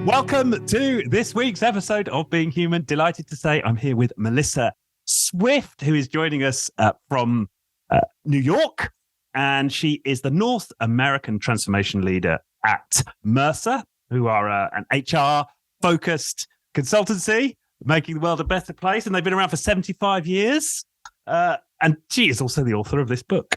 Welcome to this week's episode of Being Human. Delighted to say I'm here with Melissa Swift, who is joining us from New York. And she is the North American transformation leader at Mercer, who are an HR-focused consultancy, making the world a better place. And they've been around for 75 years. And she is also the author of this book,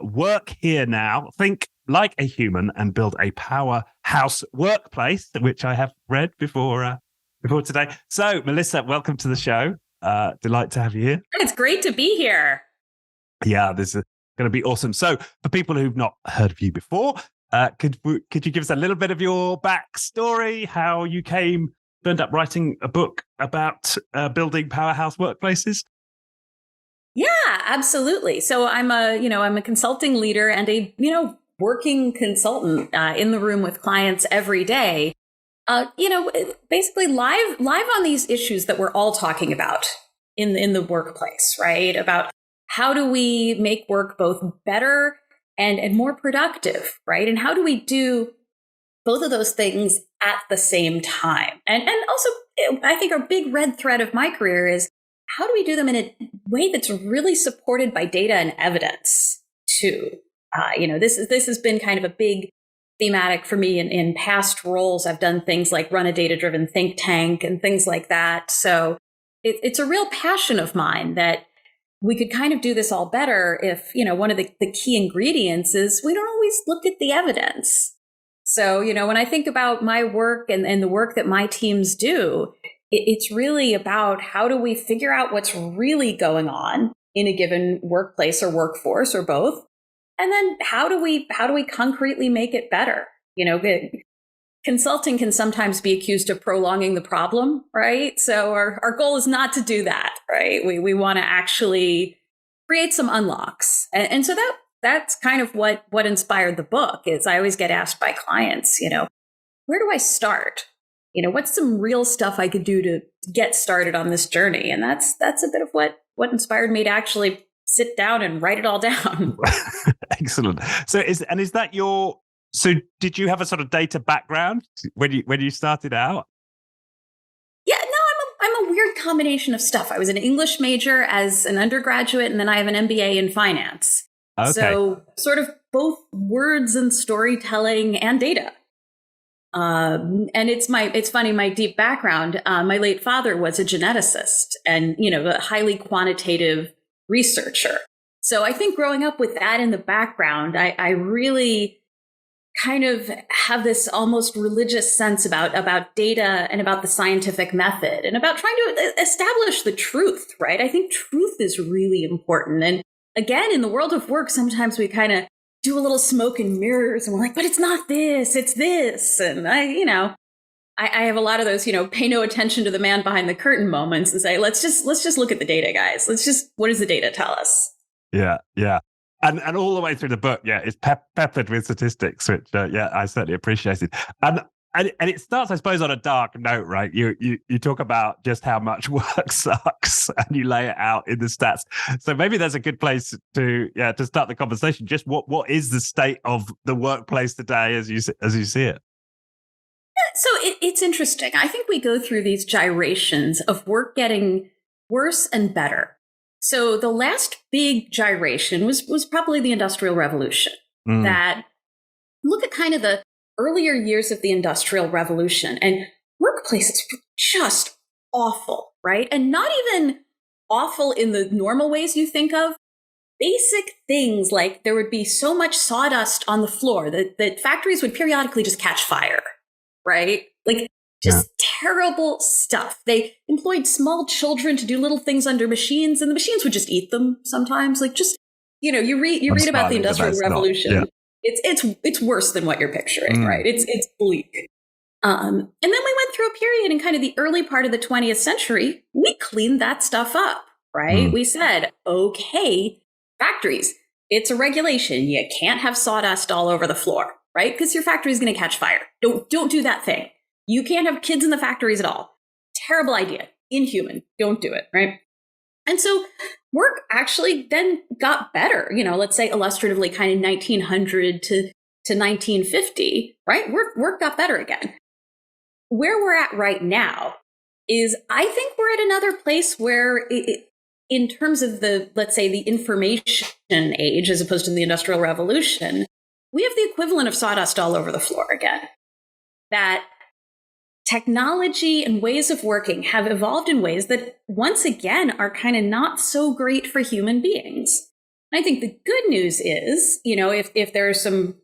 Work Here Now, Think Like a Human and Build a Powerhouse Workplace, which I have read before today. So, Melissa, welcome to the show. Delight to have you here. It's great to be here. Yeah, this is going to be awesome. So, for people who've not heard of you before, could you give us a little bit of your backstory, how you ended up writing a book about building powerhouse workplaces? Yeah, absolutely. So I'm a consulting leader and a, working consultant in the room with clients every day. Basically live on these issues that we're all talking about in the workplace, right? About how do we make work both better and more productive, right? And how do we do both of those things at the same time? And also, I think a big red thread of my career is how do we do them in a way that's really supported by data and evidence too? This has been kind of a big thematic for me in past roles. I've done things like run a data-driven think tank and things like that. So it's a real passion of mine that we could kind of do this all better if, one of the key ingredients is we don't always look at the evidence. So, when I think about my work and the work that my teams do, it's really about how do we figure out what's really going on in a given workplace or workforce or both. And then how do we concretely make it better? Consulting can sometimes be accused of prolonging the problem, right? So our goal is not to do that, right? We want to actually create some unlocks. And so that's kind of what inspired the book is I always get asked by clients, where do I start? What's some real stuff I could do to get started on this journey? And that's a bit of what inspired me to actually sit down and write it all down. Excellent. So did you have a sort of data background when you started out? Yeah, no, I'm a weird combination of stuff. I was an English major as an undergraduate, and then I have an MBA in finance. Okay. So sort of both words and storytelling and data. And it's funny, my deep background, my late father was a geneticist and, a highly quantitative researcher. So I think growing up with that in the background, I really kind of have this almost religious sense about data and about the scientific method and about trying to establish the truth, right? I think truth is really important. And again, in the world of work, sometimes we kind of do a little smoke and mirrors and we're like, but it's not this, it's this. And I have a lot of those, pay no attention to the man behind the curtain moments and say, let's just look at the data, guys. What does the data tell us? Yeah. And all the way through the book, it's peppered with statistics, which, I certainly appreciated. And it starts, I suppose, on a dark note, right? You talk about just how much work sucks and you lay it out in the stats. So maybe there's a good place to start the conversation. Just what is the state of the workplace today as you see it? So it's interesting. I think we go through these gyrations of work getting worse and better. So the last big gyration was probably the Industrial Revolution. That look at kind of the earlier years of the Industrial Revolution and workplaces were just awful, right? And not even awful in the normal ways you think of. Basic things like there would be so much sawdust on the floor that factories would periodically just catch fire. Right? Terrible stuff. They employed small children to do little things under machines and the machines would just eat them sometimes. You read about the Industrial Revolution. Yeah. It's worse than what you're picturing, right? It's bleak. And then we went through a period in kind of the early part of the 20th century. We cleaned that stuff up, right? We said, okay, factories, it's a regulation. You can't have sawdust all over the floor. Right? Because your factory is going to catch fire. Don't do that thing. You can't have kids in the factories at all. Terrible idea. Inhuman. Don't do it. Right? And so work actually then got better. Let's say illustratively kind of 1900 to 1950, right? Work got better again. where we're at right now is I think we're at another place where in terms of let's say the information age, as opposed to the Industrial Revolution, we have the equivalent of sawdust all over the floor again. That technology and ways of working have evolved in ways that, once again, are kind of not so great for human beings. I think the good news is, if there are some,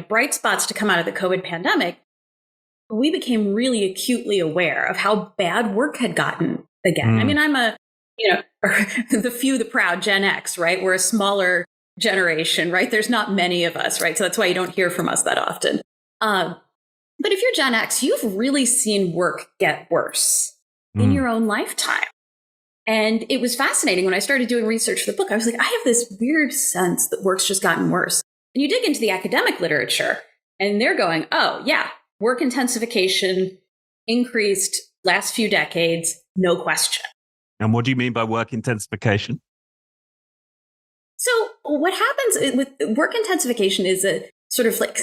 bright spots to come out of the COVID pandemic, we became really acutely aware of how bad work had gotten again. I mean, I'm the few, the proud Gen X, right? We're a smaller generation, right? There's not many of us, right? So that's why you don't hear from us that often. But if you're Gen X, you've really seen work get worse in your own lifetime. And it was fascinating when I started doing research for the book. I was like, I have this weird sense that work's just gotten worse. And you dig into the academic literature and they're going, oh yeah, work intensification increased last few decades, no question. And what do you mean by work intensification? So what happens with work intensification is a sort of like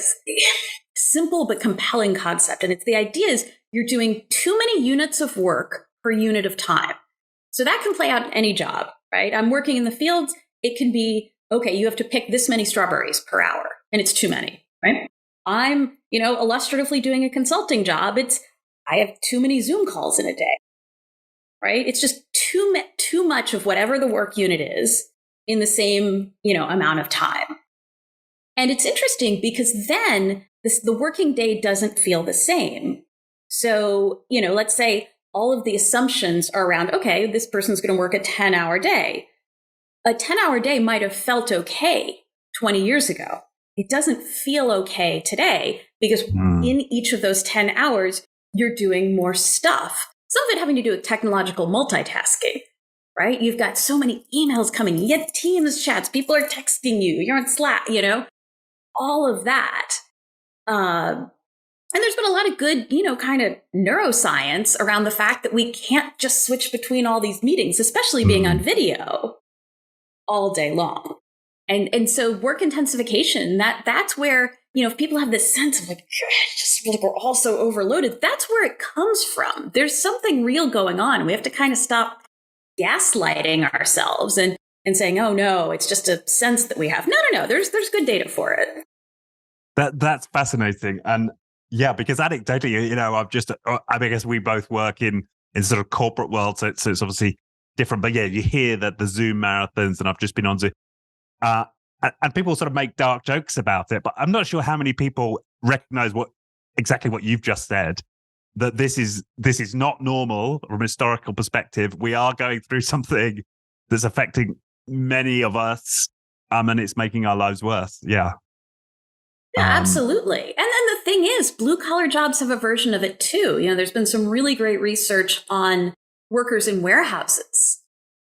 simple but compelling concept. And it's the idea is you're doing too many units of work per unit of time. So that can play out in any job, right? I'm working in the fields. It can be, okay, you have to pick this many strawberries per hour, and it's too many, right? I'm, illustratively doing a consulting job. I have too many Zoom calls in a day, right? It's just too much of whatever the work unit is in the same, amount of time. And it's interesting because then the working day doesn't feel the same. So, let's say all of the assumptions are around, okay, this person's going to work a 10-hour day. A 10-hour day might have felt okay 20 years ago. It doesn't feel okay today because in each of those 10 hours, you're doing more stuff. Some of it having to do with technological multitasking, right? You've got so many emails coming, you get Teams chats, people are texting you, you're on Slack, all of that. And there's been a lot of good, kind of neuroscience around the fact that we can't just switch between all these meetings, especially being on video all day long. And so work intensification, that's where, if people have this sense of just like we're all so overloaded, that's where it comes from. There's something real going on. We have to kind of stop gaslighting ourselves and saying, oh no, it's just a sense that we have. No, there's good data for it. That's fascinating. And yeah, because anecdotally, I guess we both work in sort of corporate world, so it's obviously different. But yeah, you hear that the Zoom marathons, and I've just been on Zoom, and people sort of make dark jokes about it. But I'm not sure how many people recognize exactly what you've just said. That this is not normal from a historical perspective. We are going through something that's affecting many of us, and it's making our lives worse. Yeah. Yeah, absolutely. And then the thing is, blue collar jobs have a version of it too. There's been some really great research on workers in warehouses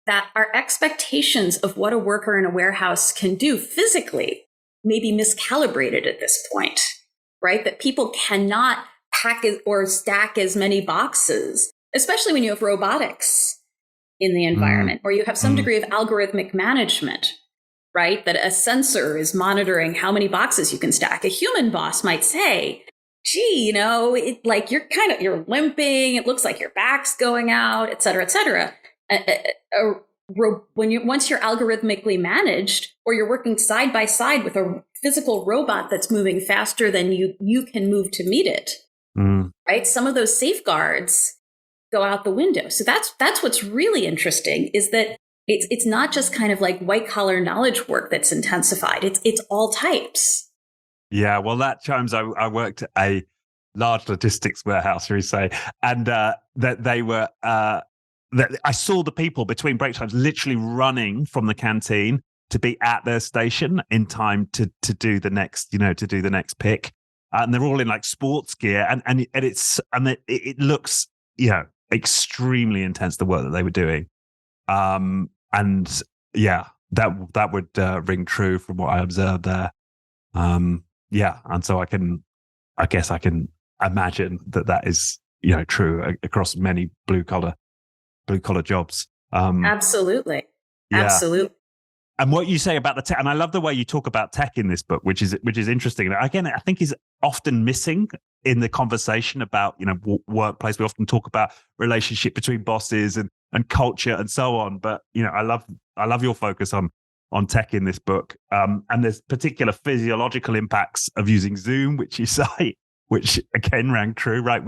that our expectations of what a worker in a warehouse can do physically may be miscalibrated at this point, right? That people cannot pack or stack as many boxes, especially when you have robotics in the environment, or you have some degree of algorithmic management, right? That a sensor is monitoring how many boxes you can stack. A human boss might say, gee, you're limping. It looks like your back's going out, et cetera, et cetera. Once you're algorithmically managed, or you're working side by side with a physical robot that's moving faster than you can move to meet it, right? Some of those safeguards go out the window. So that's what's really interesting is that it's not just kind of like white collar knowledge work that's intensified. It's all types. Yeah, well, that chimes. I worked at a large logistics warehouse, shall we say, and that they were. That I saw the people between break times literally running from the canteen to be at their station in time to do the next, pick, and they're all in like sports gear, and it looks extremely intense, the work that they were doing. And yeah, that would ring true from what I observed there. Yeah, and so I guess I can imagine that is true across many blue collar jobs. Absolutely, yeah. absolutely. And what you say about the tech, and I love the way you talk about tech in this book, which is interesting. Again, I think is often missing in the conversation about workplace. We often talk about relationship between bosses and culture and so on. But I love your focus on tech in this book. And there's particular physiological impacts of using Zoom, which you cite, which again rang true. Right,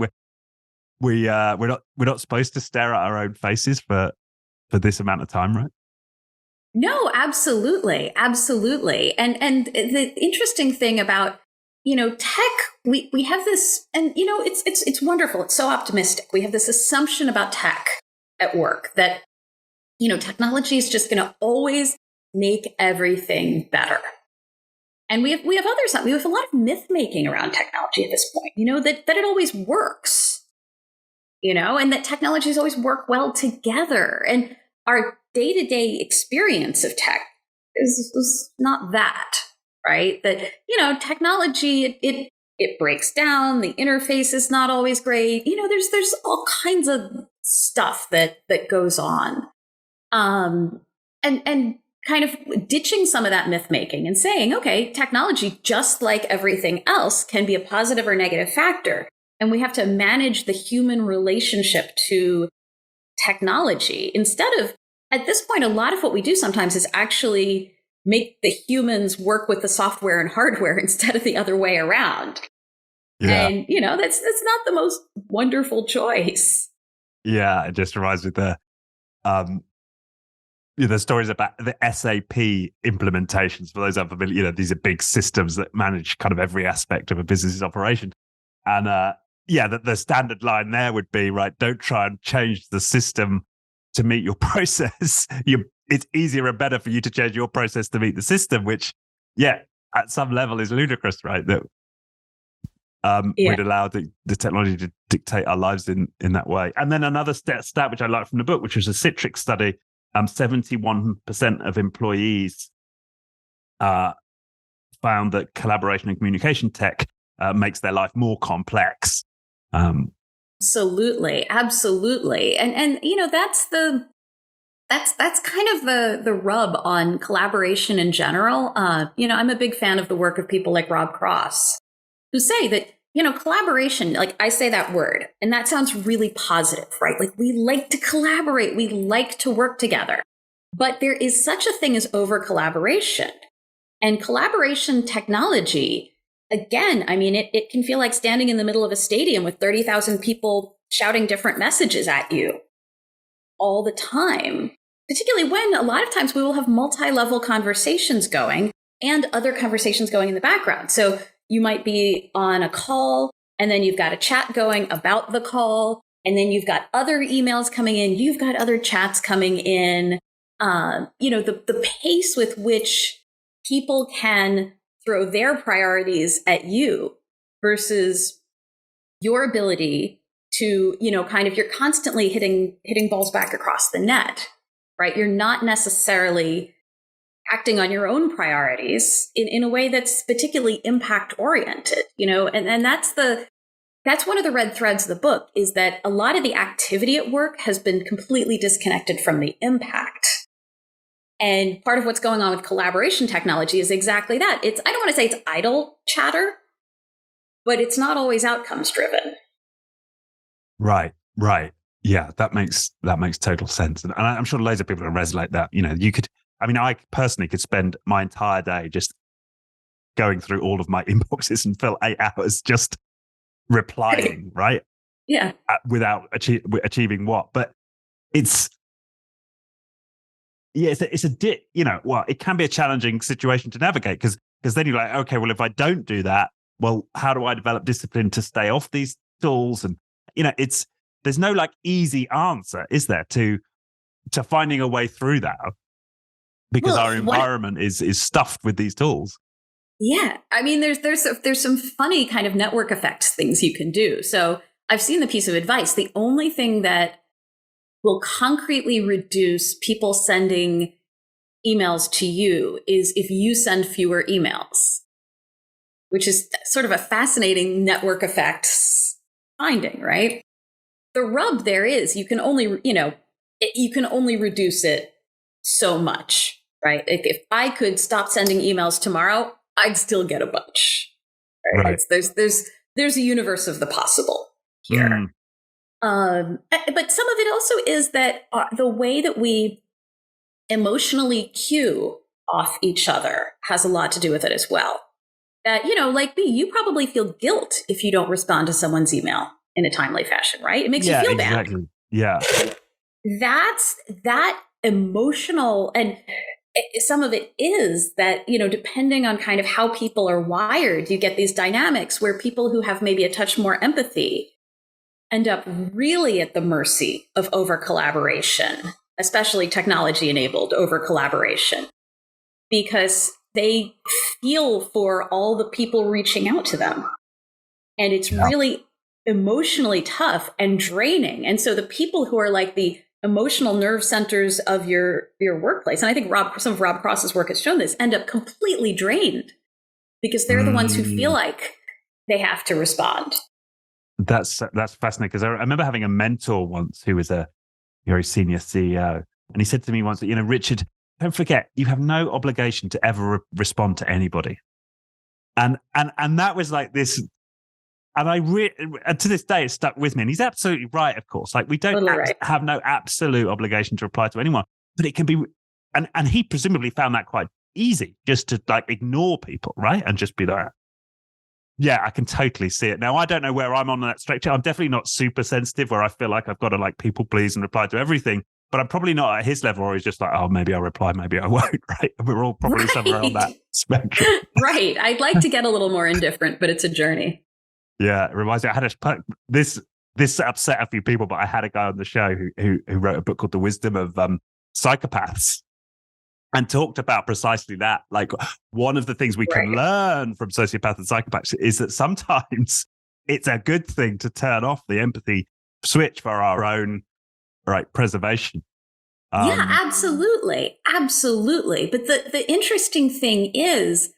we're not supposed to stare at our own faces for this amount of time, right? No, absolutely. Absolutely. And the interesting thing about, tech, we have this, and, it's wonderful. It's so optimistic. We have this assumption about tech at work that, technology is just going to always make everything better. And we have others. We have a lot of myth making around technology at this point, that it always works, and that technologies always work well together. And our day-to-day experience of tech is not that, right? That, technology, it breaks down, the interface is not always great. There's all kinds of stuff that goes on. And kind of ditching some of that myth-making and saying, okay, technology, just like everything else, can be a positive or negative factor. And we have to manage the human relationship to technology instead of, at this point, a lot of what we do sometimes is actually make the humans work with the software and hardware instead of the other way around. Yeah. And, that's not the most wonderful choice. Yeah, it just reminds me of the stories about the SAP implementations. For those unfamiliar, these are big systems that manage kind of every aspect of a business's operation. And the standard line there would be, right, don't try and change the system to meet your process. It's easier and better for you to change your process to meet the system, which, at some level is ludicrous, right? That we'd allow the technology to dictate our lives in that way. And then another stat which I like from the book, which was a Citrix study, 71% of employees found that collaboration and communication tech makes their life more complex. Absolutely. And that's kind of the rub on collaboration in general. I'm a big fan of the work of people like Rob Cross, who say that, collaboration, like I say that word, and that sounds really positive, right? Like we like to collaborate, we like to work together. But there is such a thing as over collaboration. And collaboration technology, again, it can feel like standing in the middle of a stadium with 30,000 people shouting different messages at you all the time, particularly when a lot of times we will have multi-level conversations going and other conversations going in the background. So you might be on a call and then you've got a chat going about the call, and then you've got other emails coming in, you've got other chats coming in. The pace with which people can throw their priorities at you versus your ability to, you're constantly hitting balls back across the net, right? You're not necessarily acting on your own priorities in a way that's particularly impact oriented, and that's one of the red threads of the book, is that a lot of the activity at work has been completely disconnected from the impact. And part of what's going on with collaboration technology is exactly that. I don't want to say it's idle chatter, but it's not always outcomes driven. Right. Yeah, that makes total sense. And I'm sure loads of people can resonate that. I personally could spend my entire day just going through all of my inboxes and fill 8 hours just replying, right? Yeah. Without achieving what? But it's it can be a challenging situation to navigate because then you're like, okay, well, if I don't do that, well, how do I develop discipline to stay off these tools? And, there's no like easy answer, is there, to finding a way through that? Because our environment is stuffed with these tools. Yeah. There's some funny kind of network effects things you can do. So I've seen the piece of advice. The only thing that will concretely reduce people sending emails to you is if you send fewer emails, which is sort of a fascinating network effects finding, right? The rub there is you can only reduce it so much. right? If I could stop sending emails tomorrow, I'd still get a bunch. Right? There's a universe of the possible here. But some of it also is that the way that we emotionally cue off each other has a lot to do with it as well. That, like me, you probably feel guilt if you don't respond to someone's email in a timely fashion, right? It makes you feel bad. Yeah. That's that emotional, and some of it is that, depending on kind of how people are wired, you get these dynamics where people who have maybe a touch more empathy end up really at the mercy of over collaboration, especially technology enabled over collaboration, because they feel for all the people reaching out to them. And it's really emotionally tough and draining. And so the people who are like the emotional nerve centers of your workplace, and I think some of Rob Cross's work has shown this, end up completely drained because they're the ones who feel like they have to respond. That's fascinating, because I remember having a mentor once who was a very senior CEO, and he said to me once that, Richard, don't forget, you have no obligation to ever respond to anybody. And that was like this, and and to this day, it stuck with me. And he's absolutely right, of course. Like, we don't have no absolute obligation to reply to anyone, but it can be, and he presumably found that quite easy, just to like ignore people, right? And just be like, yeah, I can totally see it. Now, I don't know where I'm on that spectrum. I'm definitely not super sensitive where I feel like I've got to like people please and reply to everything, but I'm probably not at his level where he's just like, oh, maybe I'll reply, maybe I won't, right? We're all probably somewhere on that spectrum. Right. I'd like to get a little more indifferent, but it's a journey. Yeah, it reminds me, I had this upset a few people, but I had a guy on the show who wrote a book called The Wisdom of Psychopaths, and talked about precisely that. Like, one of the things we can learn from sociopaths and psychopaths is that sometimes it's a good thing to turn off the empathy switch for our own preservation. Yeah, absolutely. Absolutely. But the interesting thing is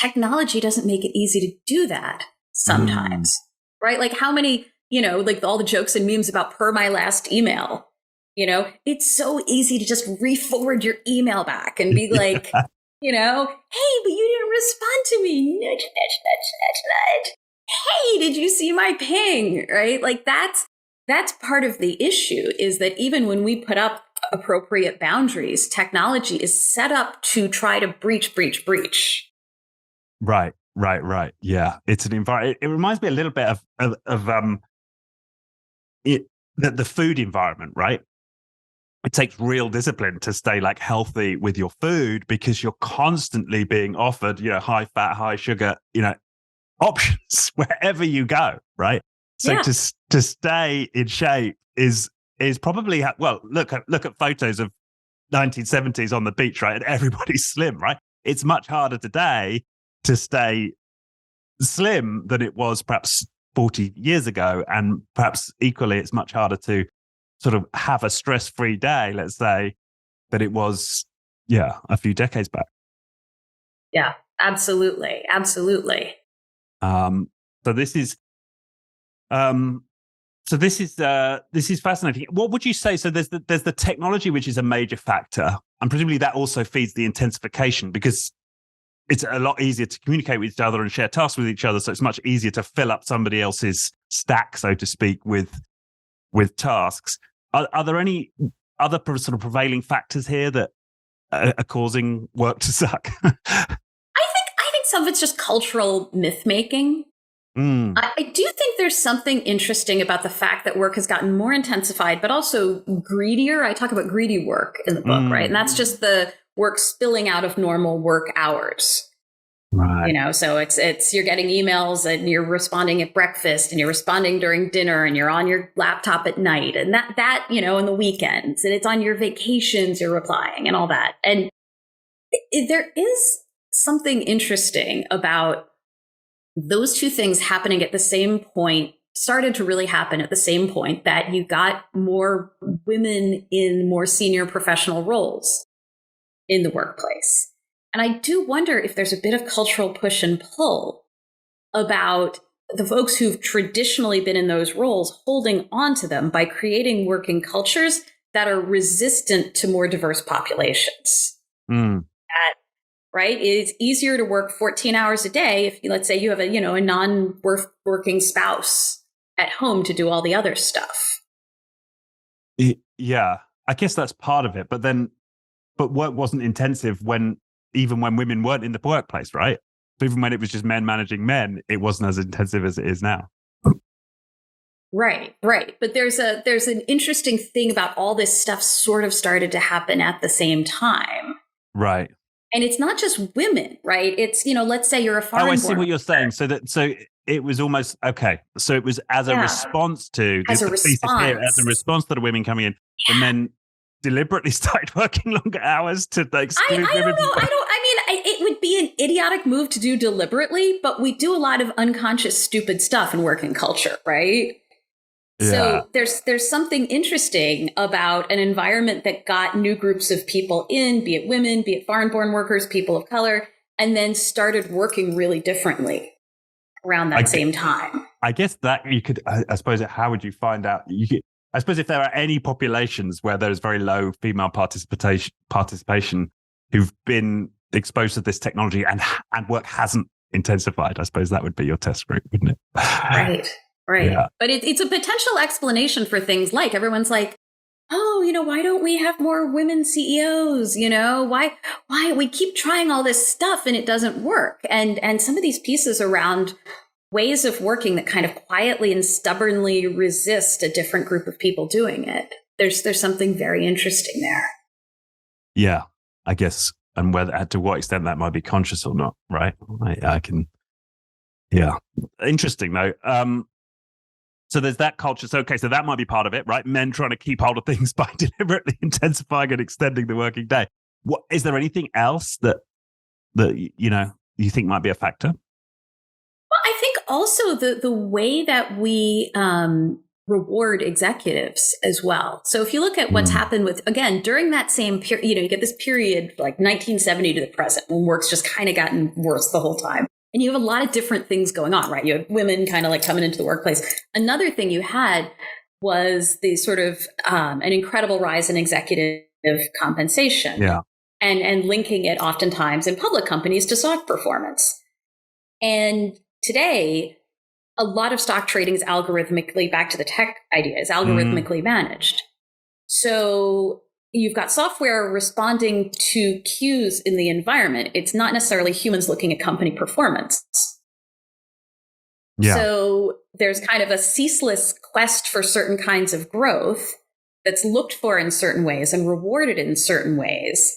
technology doesn't make it easy to do that sometimes, right? Like, how many, like all the jokes and memes about per my last email. It's so easy to just re-forward your email back and be like, hey, but you didn't respond to me. Nudge, nudge, nudge, nudge, nudge. Hey, did you see my ping? Right? Like, that's part of the issue, is that even when we put up appropriate boundaries, technology is set up to try to breach. Right. Yeah. It's an environment. It reminds me a little bit of the food environment, right? It takes real discipline to stay like healthy with your food, because you're constantly being offered, high fat, high sugar, options wherever you go, right? So to stay in shape is probably, look at photos of 1970s on the beach, right? And everybody's slim, right? It's much harder today to stay slim than it was perhaps 40 years ago. And perhaps equally, it's much harder to sort of have a stress-free day, let's say, than it was, a few decades back. Yeah, absolutely. So this is fascinating. What would you say? So there's the technology, which is a major factor, and presumably that also feeds the intensification, because it's a lot easier to communicate with each other and share tasks with each other. So it's much easier to fill up somebody else's stack, so to speak, with tasks. Are there any other sort of prevailing factors here that are causing work to suck? I think some of it's just cultural myth making. I do think there's something interesting about the fact that work has gotten more intensified, but also greedier. I talk about greedy work in the book, right? And that's just the work spilling out of normal work hours. Right. So it's you're getting emails and you're responding at breakfast and you're responding during dinner and you're on your laptop at night, and that on the weekends, and it's on your vacations you're replying and all that. And there is something interesting about those two things happening at the same point, started to really happen at the same point, that you got more women in more senior professional roles in the workplace. And I do wonder if there's a bit of cultural push and pull about the folks who've traditionally been in those roles holding on to them by creating working cultures that are resistant to more diverse populations. Mm. Right? It's easier to work 14 hours a day if, let's say, you have a non-working spouse at home to do all the other stuff. Yeah, I guess that's part of it. But work wasn't intensive even when women weren't in the workplace, right? So even when it was just men managing men, it wasn't as intensive as it is now. Right, right. But there's an interesting thing about all this stuff sort of started to happen at the same time. Right. And it's not just women, right? It's, let's say you're a foreign. Oh, I see what you're saying. So it was almost okay. So it was as a response to as a response to the women coming in, the men deliberately started working longer hours to exclude I women. don't know. It would be an idiotic move to do deliberately, but we do a lot of unconscious, stupid stuff in working culture, right? Yeah. So there's something interesting about an environment that got new groups of people in, be it women, be it foreign-born workers, people of color, and then started working really differently around that same time. I guess that you could, I suppose, how would you find out? I suppose if there are any populations where there's very low female participation who've been exposed to this technology and work hasn't intensified, I suppose that would be your test group, wouldn't it? Right. Right. Yeah. But it's a potential explanation for things like everyone's like, oh, why don't we have more women CEOs? Why we keep trying all this stuff and it doesn't work. And some of these pieces around ways of working that kind of quietly and stubbornly resist a different group of people doing it. There's something very interesting there. Yeah, I guess. And to what extent that might be conscious or not, right? I can. Yeah. Interesting though. So there's that culture. So, okay, so that might be part of it, right? Men trying to keep hold of things by deliberately intensifying and extending the working day. What is there anything else that you think might be a factor? Well, I think also the way that we reward executives as well. So if you look at what's happened with, again, during that same period, you get this period like 1970 to the present when work's just kind of gotten worse the whole time. And you have a lot of different things going on, right? You have women kind of like coming into the workplace. Another thing you had was the sort of an incredible rise in executive compensation. Yeah. And linking it oftentimes in public companies to stock performance. And today, a lot of stock trading is algorithmically, back to the tech idea, is algorithmically managed. So you've got software responding to cues in the environment. It's not necessarily humans looking at company performance. Yeah. So there's kind of a ceaseless quest for certain kinds of growth that's looked for in certain ways and rewarded in certain ways.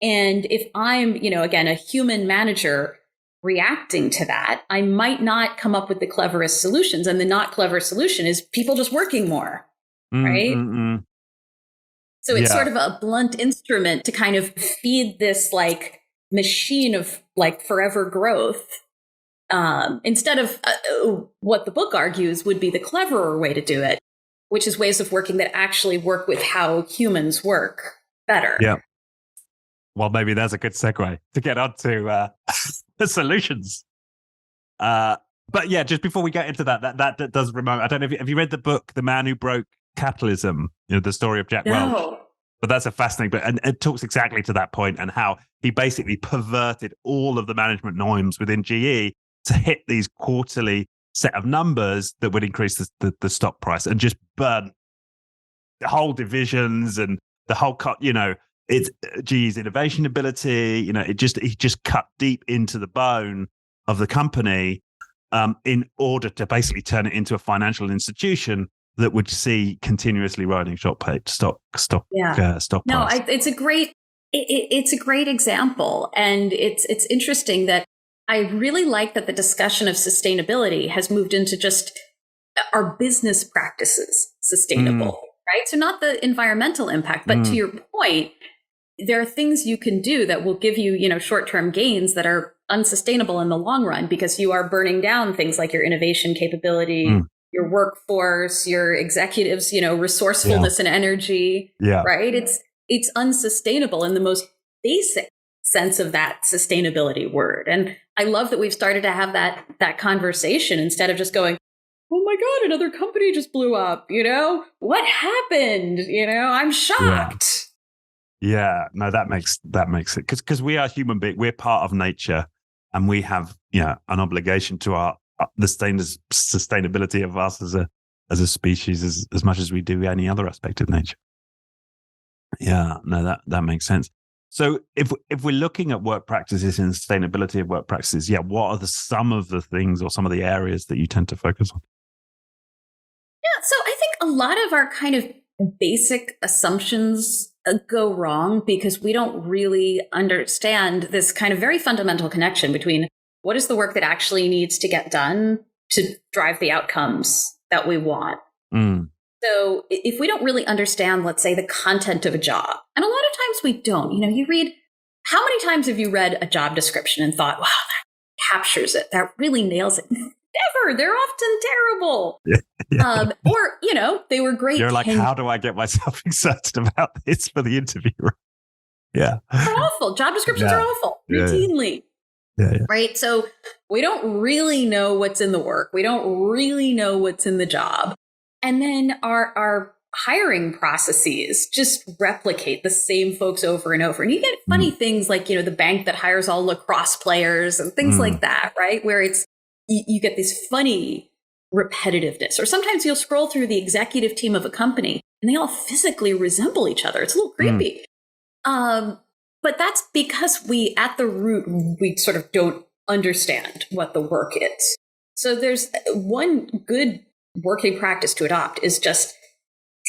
And if I'm, again, a human manager reacting to that, I might not come up with the cleverest solutions. And the not clever solution is people just working more, right? So it's sort of a blunt instrument to kind of feed this like machine of like forever growth, instead of what the book argues would be the cleverer way to do it, which is ways of working that actually work with how humans work better. Yeah. Well, maybe that's a good segue to get on to the solutions. But yeah, just before we get into that does remind me, I don't know, have you read the book, The Man Who Broke Capitalism, the story of Jack Welch? But that's a fascinating book. And it talks exactly to that point and how he basically perverted all of the management norms within GE to hit these quarterly set of numbers that would increase the stock price and just burn the whole divisions and the whole it's GE's innovation ability. He just cut deep into the bone of the company in order to basically turn it into a financial institution that would see continuously rising stock price. No, it's a great example, and it's interesting that I really like that the discussion of sustainability has moved into just are business practices sustainable, right? So not the environmental impact, but to your point, there are things you can do that will give you, short-term gains that are unsustainable in the long run because you are burning down things like your innovation capability, your workforce, your executives, resourcefulness and energy, right? It's unsustainable in the most basic sense of that sustainability word. And I love that we've started to have that conversation instead of just going, oh my God, another company just blew up, what happened? I'm shocked. Yeah, no, that makes it, because we are human beings. We're part of nature, and we have an obligation to our the sustainability of us as a species as much as we do any other aspect of nature. Yeah, no, that makes sense. So if we're looking at work practices and sustainability of work practices, what are some of the things or some of the areas that you tend to focus on? Yeah, so I think a lot of our kind of basic assumptions go wrong because we don't really understand this kind of very fundamental connection between what is the work that actually needs to get done to drive the outcomes that we want. Mm. So if we don't really understand, let's say, the content of a job, and a lot of times we don't, you read, how many times have you read a job description and thought, wow, that captures it, that really nails it? Never. They're often terrible. Yeah. Or, they were great. You're like, how do I get myself excited about this for the interview? Yeah. They're awful. Job descriptions are awful, routinely. Yeah. Right? So we don't really know what's in the work. We don't really know what's in the job. And then our hiring processes just replicate the same folks over and over. And you get funny things like, the bank that hires all lacrosse players and things like that, right? Where it's, you get this funny repetitiveness. Or sometimes you'll scroll through the executive team of a company and they all physically resemble each other. It's a little creepy. But that's because at the root, we sort of don't understand what the work is. So there's one good working practice to adopt is just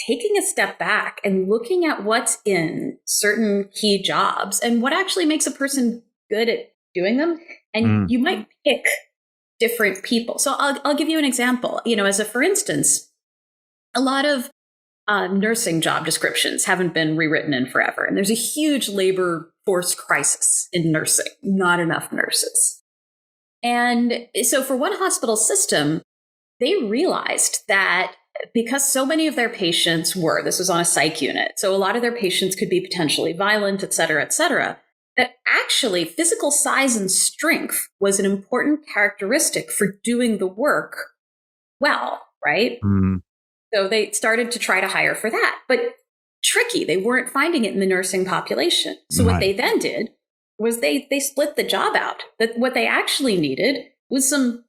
taking a step back and looking at what's in certain key jobs and what actually makes a person good at doing them. And you might pick different people. So I'll give you an example. For instance, a lot of nursing job descriptions haven't been rewritten in forever. And there's a huge labor force crisis in nursing, not enough nurses. And so for one hospital system, they realized that because so many of their patients this was on a psych unit, so a lot of their patients could be potentially violent, et cetera, that actually physical size and strength was an important characteristic for doing the work well, right? So they started to try to hire for that, but tricky. They weren't finding it in the nursing population. So what they then did was they split the job out. That what they actually needed was some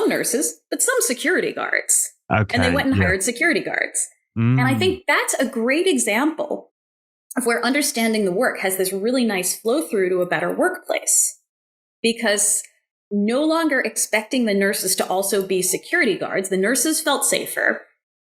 nurses, but some security guards. Okay, and they went and hired security guards. And I think that's a great example of where understanding the work has this really nice flow through to a better workplace. Because no longer expecting the nurses to also be security guards, the nurses felt safer.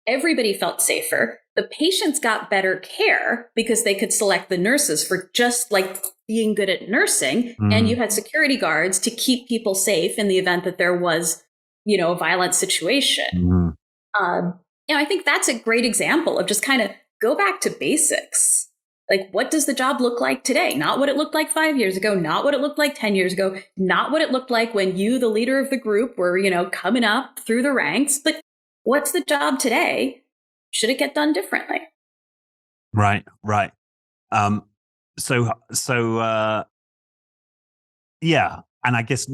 Everybody felt safer. The patients got better care because they could select the nurses for just like being good at nursing. And you had security guards to keep people safe in the event that there was, a violent situation. I think that's a great example of just kind of go back to basics. Like, what does the job look like today? Not what it looked like 5 years ago, not what it looked like 10 years ago, not what it looked like when you, the leader of the group, were, coming up through the ranks, but what's the job today? Should it get done differently? Right. And I guess,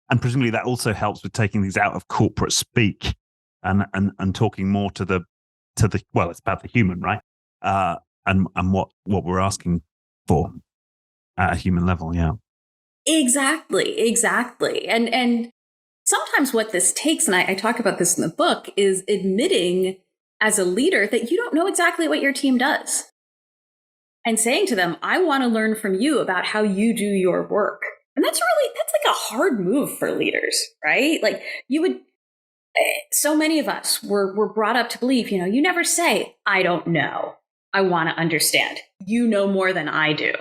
and presumably that also helps with taking these out of corporate speak and talking more to the well, it's about the human, right? And what we're asking for at a human level. Yeah. Exactly. And sometimes what this takes, and I talk about this in the book, is admitting as a leader that you don't know exactly what your team does. And saying to them, I want to learn from you about how you do your work. And that's like a hard move for leaders, right? Like so many of us were brought up to believe, you never say, I don't know. I want to understand. You know more than I do.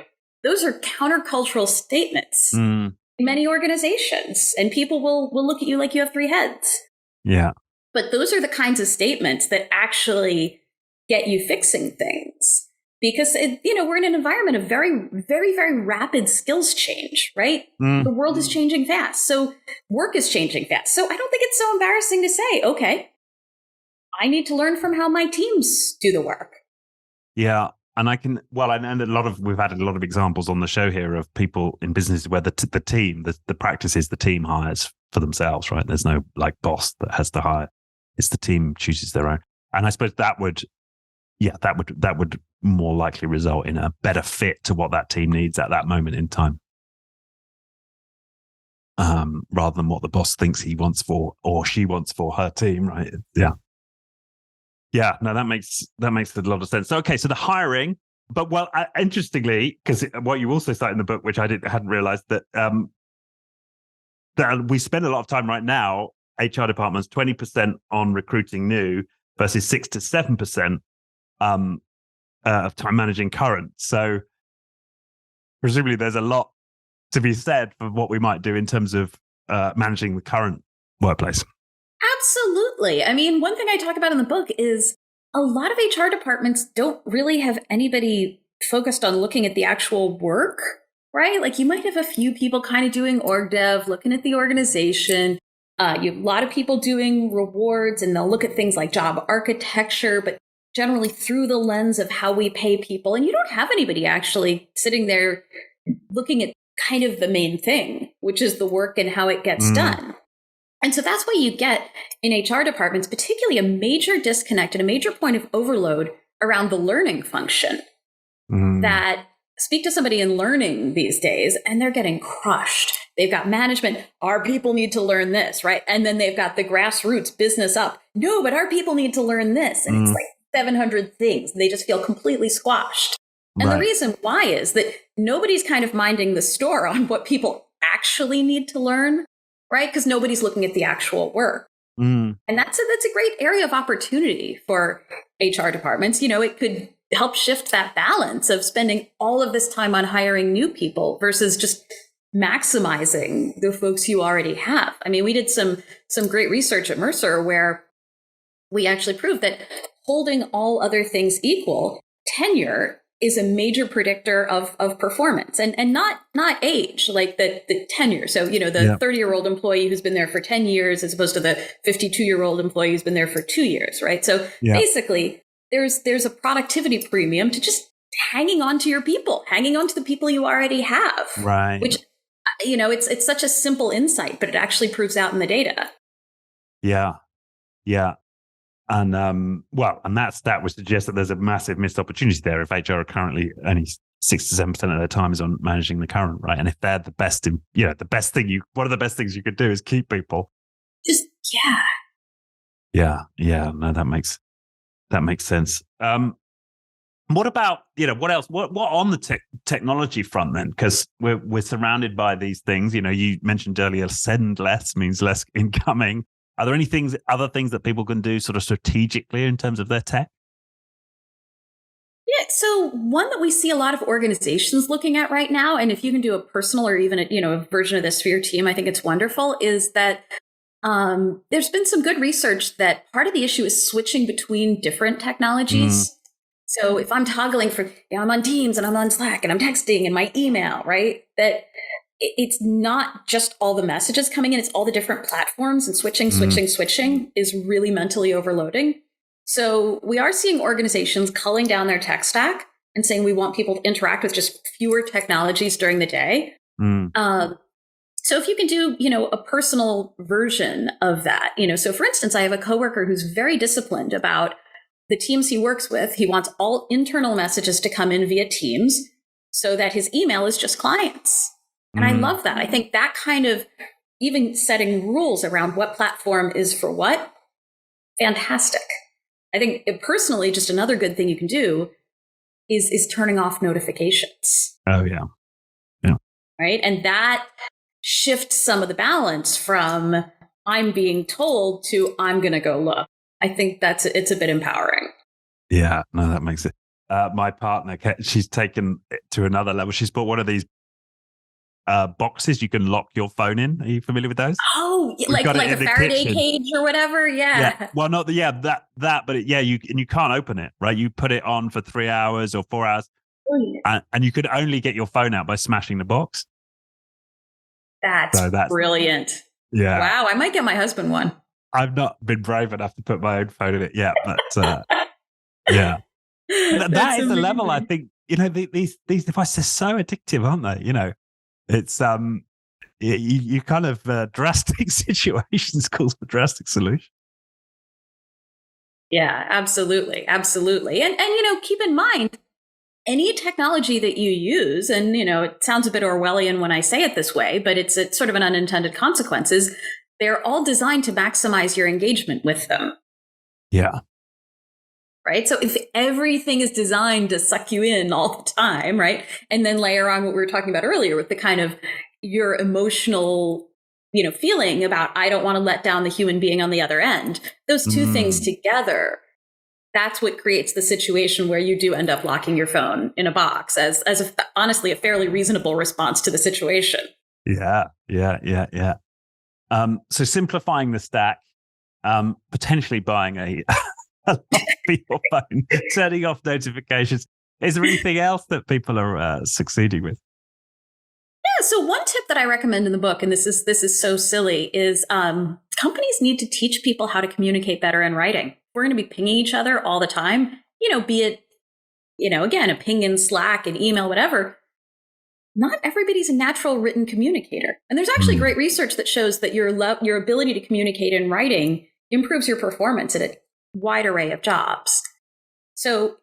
Those are countercultural statements in many organizations, and people will look at you like you have three heads. Yeah. But those are the kinds of statements that actually get you fixing things. Because, we're in an environment of very, very, very rapid skills change, right? The world is changing fast. So work is changing fast. So I don't think it's so embarrassing to say, okay, I need to learn from how my teams do the work. Yeah. And we've had a lot of examples on the show here of people in businesses where the team, the practice is the team hires for themselves, right? There's no like boss that has to hire. It's the team chooses their own. And I suppose that would, that would more likely result in a better fit to what that team needs at that moment in time. Rather than what the boss thinks he wants for or she wants for her team, right? Yeah. Yeah, no, that makes a lot of sense. So, okay, so the hiring, but interestingly, because what you also cite in the book, which I hadn't realized, that we spend a lot of time right now, HR departments, 20% on recruiting new versus 6 to 7% of time managing current. So presumably there's a lot to be said for what we might do in terms of managing the current workplace. Absolutely. I mean, one thing I talk about in the book is a lot of HR departments don't really have anybody focused on looking at the actual work, right? Like you might have a few people kind of doing org dev, looking at the organization. You have a lot of people doing rewards, and they'll look at things like job architecture, but generally through the lens of how we pay people. And you don't have anybody actually sitting there looking at kind of the main thing, which is the work and how it gets done. And so that's why you get in HR departments, particularly a major disconnect and a major point of overload around the learning function. That speak to somebody in learning these days and they're getting crushed. They've got management. Our people need to learn this, right? And then they've got the grassroots business up. No, but our people need to learn this. And it's like 700 things. They just feel completely squashed. And the reason why is that nobody's kind of minding the store on what people actually need to learn, right? Because nobody's looking at the actual work. And that's a great area of opportunity for HR departments. You know, it could help shift that balance of spending all of this time on hiring new people versus just maximizing the folks you already have. I mean, we did some great research at Mercer where we actually proved that holding all other things equal, tenure is a major predictor of performance and not age, like the tenure. So, you know, the 30-year-old employee who's been there for 10 years as opposed to the 52-year-old employee who's been there for 2 years, right? So basically there's a productivity premium to just hanging on to your people, hanging on to the people you already have. Right. Which, you know, it's such a simple insight, but it actually proves out in the data. Yeah. Yeah. And and that would suggest that there's a massive missed opportunity there if HR are currently only 6 to 7% of their time is on managing the current, right? And if they're the best in, you know, one of the best things you could do is keep people. Just Yeah. No, that makes sense. What about, you know, what else? What on the technology front then? Because we're surrounded by these things. You know, you mentioned earlier, send less means less incoming. Are there other things that people can do sort of strategically in terms of their tech? Yeah, so one that we see a lot of organizations looking at right now, and if you can do a personal or even a version of this for your team, I think it's wonderful, is that there's been some good research that part of the issue is switching between different technologies. So if I'm toggling I'm on Teams and I'm on Slack and I'm texting and my email, right? That it's not just all the messages coming in, it's all the different platforms, and switching is really mentally overloading. So we are seeing organizations culling down their tech stack and saying we want people to interact with just fewer technologies during the day. So if you can do, a personal version of that, so for instance, I have a coworker who's very disciplined about the teams he works with. He wants all internal messages to come in via Teams so that his email is just clients. And I love that. I think that kind of even setting rules around what platform is for what, fantastic. I think personally, just another good thing you can do is turning off notifications. Oh, yeah. Yeah. Right. And that shifts some of the balance from I'm being told to I'm going to go look. I think it's a bit empowering. Yeah, no, that makes it. My partner, she's taken it to another level. She's bought one of these boxes you can lock your phone in. Are you familiar with those? Oh, like a Faraday cage or whatever. Yeah. Well, not but you can't open it, right? You put it on for 3 hours or 4 hours, and you could only get your phone out by smashing the box. That's brilliant. Yeah. Wow, I might get my husband one. I've not been brave enough to put my own phone in it yet, but yeah. That is the level, I think, these devices are so addictive, aren't they? It's you kind of drastic situations calls for drastic solutions. Yeah, absolutely. Absolutely. And keep in mind, any technology that you use, and, it sounds a bit Orwellian when I say it this way, but it's sort of an unintended consequences. They're all designed to maximize your engagement with them. Yeah. Right. So if everything is designed to suck you in all the time, right. And then layer on what we were talking about earlier with the kind of your emotional, feeling about, I don't want to let down the human being on the other end. Those two things together, that's what creates the situation where you do end up locking your phone in a box as honestly, a fairly reasonable response to the situation. Yeah. So simplifying the stack, potentially buying a lock for your phone, turning off notifications. Is there anything else that people are succeeding with? Yeah. So one tip that I recommend in the book, and this is so silly, is companies need to teach people how to communicate better in writing. We're going to be pinging each other all the time, be it, again, a ping in Slack, an email, whatever. Not everybody's a natural written communicator. And there's actually great research that shows that your ability to communicate in writing improves your performance at a wide array of jobs. So,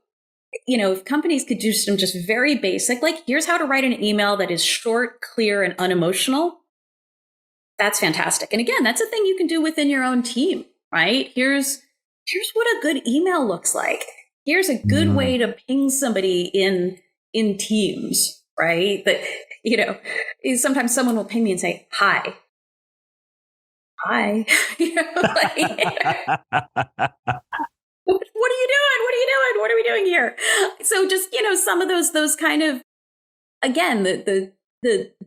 if companies could do some just very basic, like, here's how to write an email that is short, clear, and unemotional. That's fantastic. And again, that's a thing you can do within your own team, right? Here's what a good email looks like. Here's a good way to ping somebody in Teams, right? That, sometimes someone will ping me and say, hi. Like, what are you doing? What are you doing? What are we doing here? So just, some of those kind of, again, the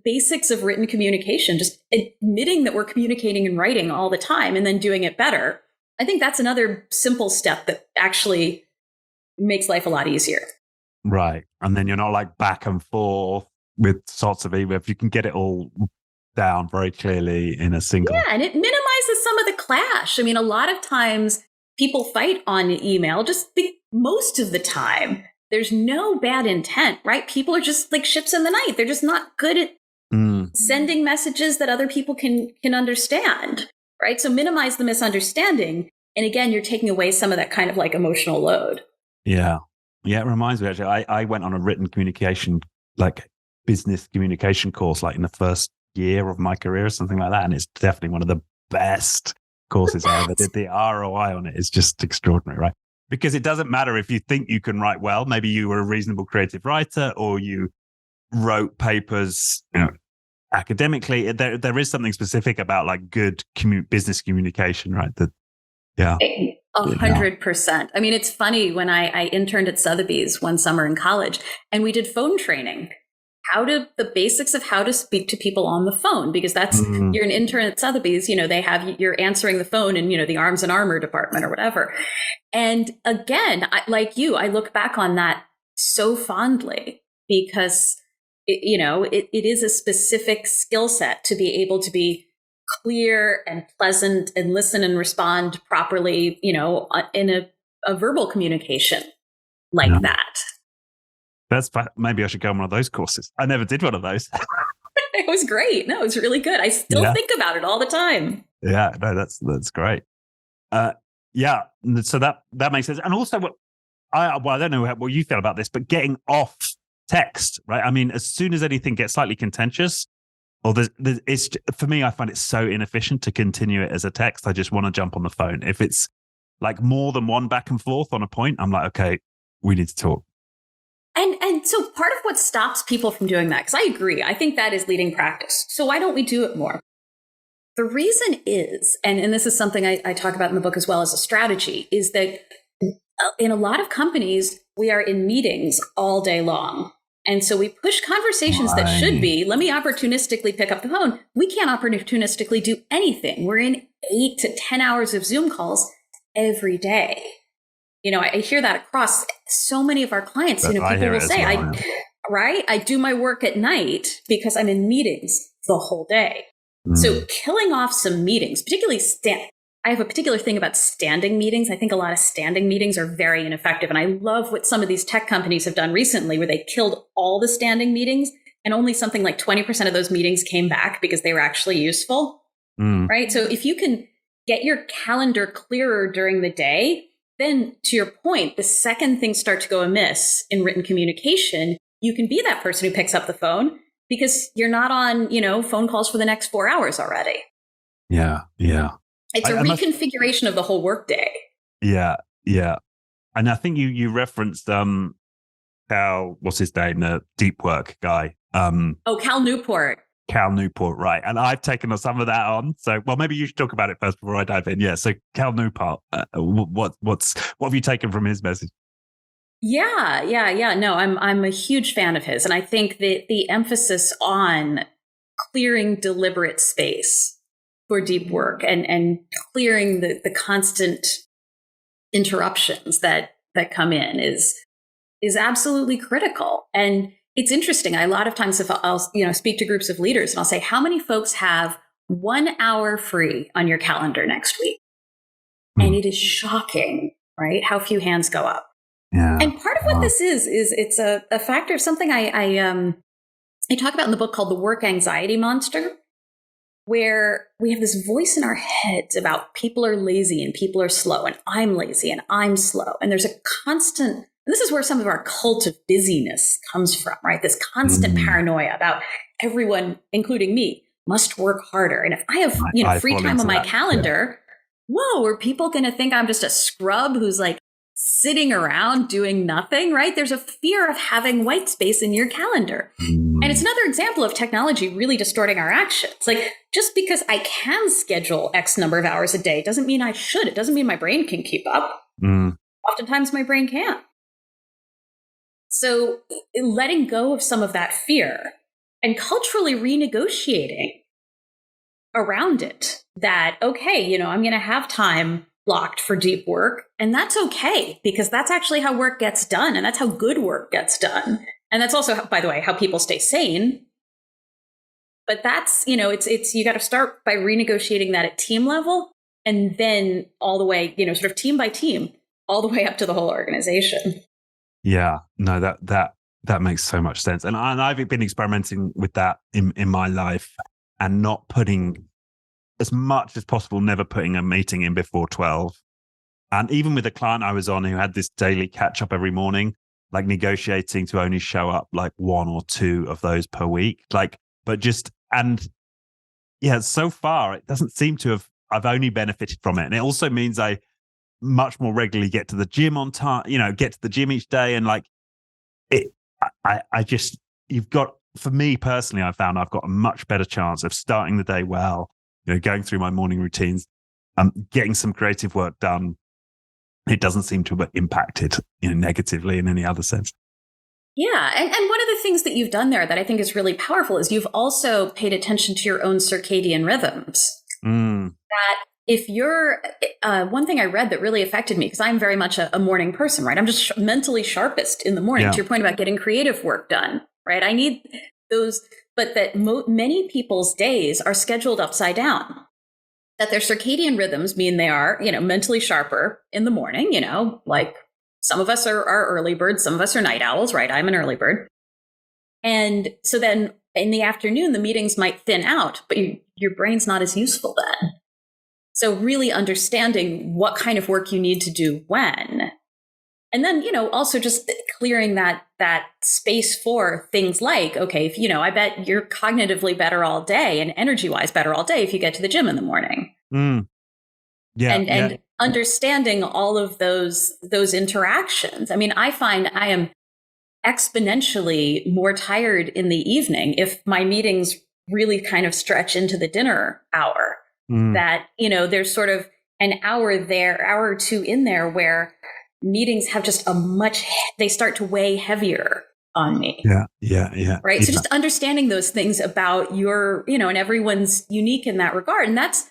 basics of written communication, just admitting that we're communicating in writing all the time and then doing it better. I think that's another simple step that actually makes life a lot easier. Right. And then you're not like back and forth with sorts of email. If you can get it all down very clearly in a single. Yeah, and it minimizes some of the clash. I mean, a lot of times people fight on email, most of the time. There's no bad intent, right? People are just like ships in the night. They're just not good at sending messages that other people can understand, right? So minimize the misunderstanding. And again, you're taking away some of that kind of like emotional load. Yeah. Yeah, it reminds me, actually, I went on a written communication, like business communication course, like in the first year of my career or something like that. And it's definitely one of the best courses I ever did. The ROI on it is just extraordinary, right? Because it doesn't matter if you think you can write well. Maybe you were a reasonable creative writer or you wrote papers, academically. There is something specific about like good business communication, right? That, yeah. 100%. I mean, it's funny, when I interned at Sotheby's one summer in college, and we did phone training. The basics of how to speak to people on the phone, because that's, you're an intern at Sotheby's, you're answering the phone in, the arms and armor department or whatever. And again, I look back on that so fondly, because it is a specific skill set to be able to be clear and pleasant and listen and respond properly, in a verbal communication like that. Maybe I should go on one of those courses. I never did one of those. It was great. No, it was really good. I still think about it all the time. Yeah, no, that's great. Yeah, so that makes sense. And also, I don't know what you feel about this, but getting off text, right? I mean, as soon as anything gets slightly contentious, or it's, for me, I find it so inefficient to continue it as a text. I just want to jump on the phone. If it's like more than one back and forth on a point, I'm like, okay, we need to talk. And so part of what stops people from doing that, because I agree, I think that is leading practice. So why don't we do it more? The reason is, and this is something I talk about in the book as well as a strategy, is that in a lot of companies, we are in meetings all day long. And so we push conversations that should be, let me opportunistically pick up the phone. We can't opportunistically do anything. We're in 8 to 10 hours of Zoom calls every day. I hear that across so many of our clients. People will say, I do my work at night because I'm in meetings the whole day. So killing off some meetings, particularly I have a particular thing about standing meetings. I think a lot of standing meetings are very ineffective. And I love what some of these tech companies have done recently, where they killed all the standing meetings and only something like 20% of those meetings came back because they were actually useful. Right. So if you can get your calendar clearer during the day, then to your point, the second things start to go amiss in written communication, you can be that person who picks up the phone because you're not on, phone calls for the next 4 hours already. Yeah. Yeah. It's a reconfiguration of the whole workday. Yeah. Yeah. And I think you referenced Cal, what's his name, the deep work guy. Cal Newport. Cal Newport, right. And I've taken some of that on. So, well, maybe you should talk about it first before I dive in. Yeah. So Cal Newport, what have you taken from his message? Yeah. No, I'm a huge fan of his. And I think that the emphasis on clearing deliberate space for deep work and clearing the constant interruptions that come in is absolutely critical. And it's interesting. A lot of times if I'll speak to groups of leaders and I'll say, how many folks have 1 hour free on your calendar next week? And it is shocking, right? How few hands go up. Yeah. And part of what this is it's a factor of something I talk about in the book called The Work Anxiety Monster, where we have this voice in our heads about people are lazy and people are slow and I'm lazy and I'm slow. And there's a constant, and this is where some of our cult of busyness comes from, right? This constant paranoia about everyone, including me, must work harder. And if I have, free time on my calendar, whoa, are people going to think I'm just a scrub who's like sitting around doing nothing, right? There's a fear of having white space in your calendar. And it's another example of technology really distorting our actions. Like, just because I can schedule X number of hours a day doesn't mean I should. It doesn't mean my brain can keep up. Oftentimes my brain can't. So letting go of some of that fear and culturally renegotiating around it that, okay, I'm going to have time blocked for deep work. And that's okay, because that's actually how work gets done. And that's how good work gets done. And that's also, by the way, how people stay sane. But that's, it's you got to start by renegotiating that at team level, and then all the way, sort of team by team, all the way up to the whole organization. Yeah, no, that makes so much sense. And I've been experimenting with that in my life, and not putting, as much as possible, never putting a meeting in before 12. And even with a client I was on who had this daily catch up every morning, like negotiating to only show up like 1 or 2 of those per week. So far it doesn't seem to have, I've only benefited from it. And it also means I much more regularly get to the gym on time, get to the gym each day. And for me personally, I found I've got a much better chance of starting the day well, going through my morning routines, getting some creative work done. It doesn't seem to have impacted, negatively in any other sense. Yeah. And one of the things that you've done there that I think is really powerful is you've also paid attention to your own circadian rhythms. That if you're, one thing I read that really affected me, because I'm very much a morning person, right? I'm just mentally sharpest in the morning, to your point about getting creative work done, right? I need those, but that many people's days are scheduled upside down. That their circadian rhythms mean they are, mentally sharper in the morning, like some of us are early birds, some of us are night owls, right? I'm an early bird. And so then in the afternoon, the meetings might thin out, but your brain's not as useful then. So really understanding what kind of work you need to do when. And then, also just clearing that space for things like, okay, if, I bet you're cognitively better all day and energy-wise better all day if you get to the gym in the morning. Yeah. And understanding all of those interactions. I mean, I find I am exponentially more tired in the evening if my meetings really kind of stretch into the dinner hour. That, there's sort of an hour or two in there where meetings have just they start to weigh heavier on me. Yeah. Right. So just understanding those things about your, and everyone's unique in that regard. And that's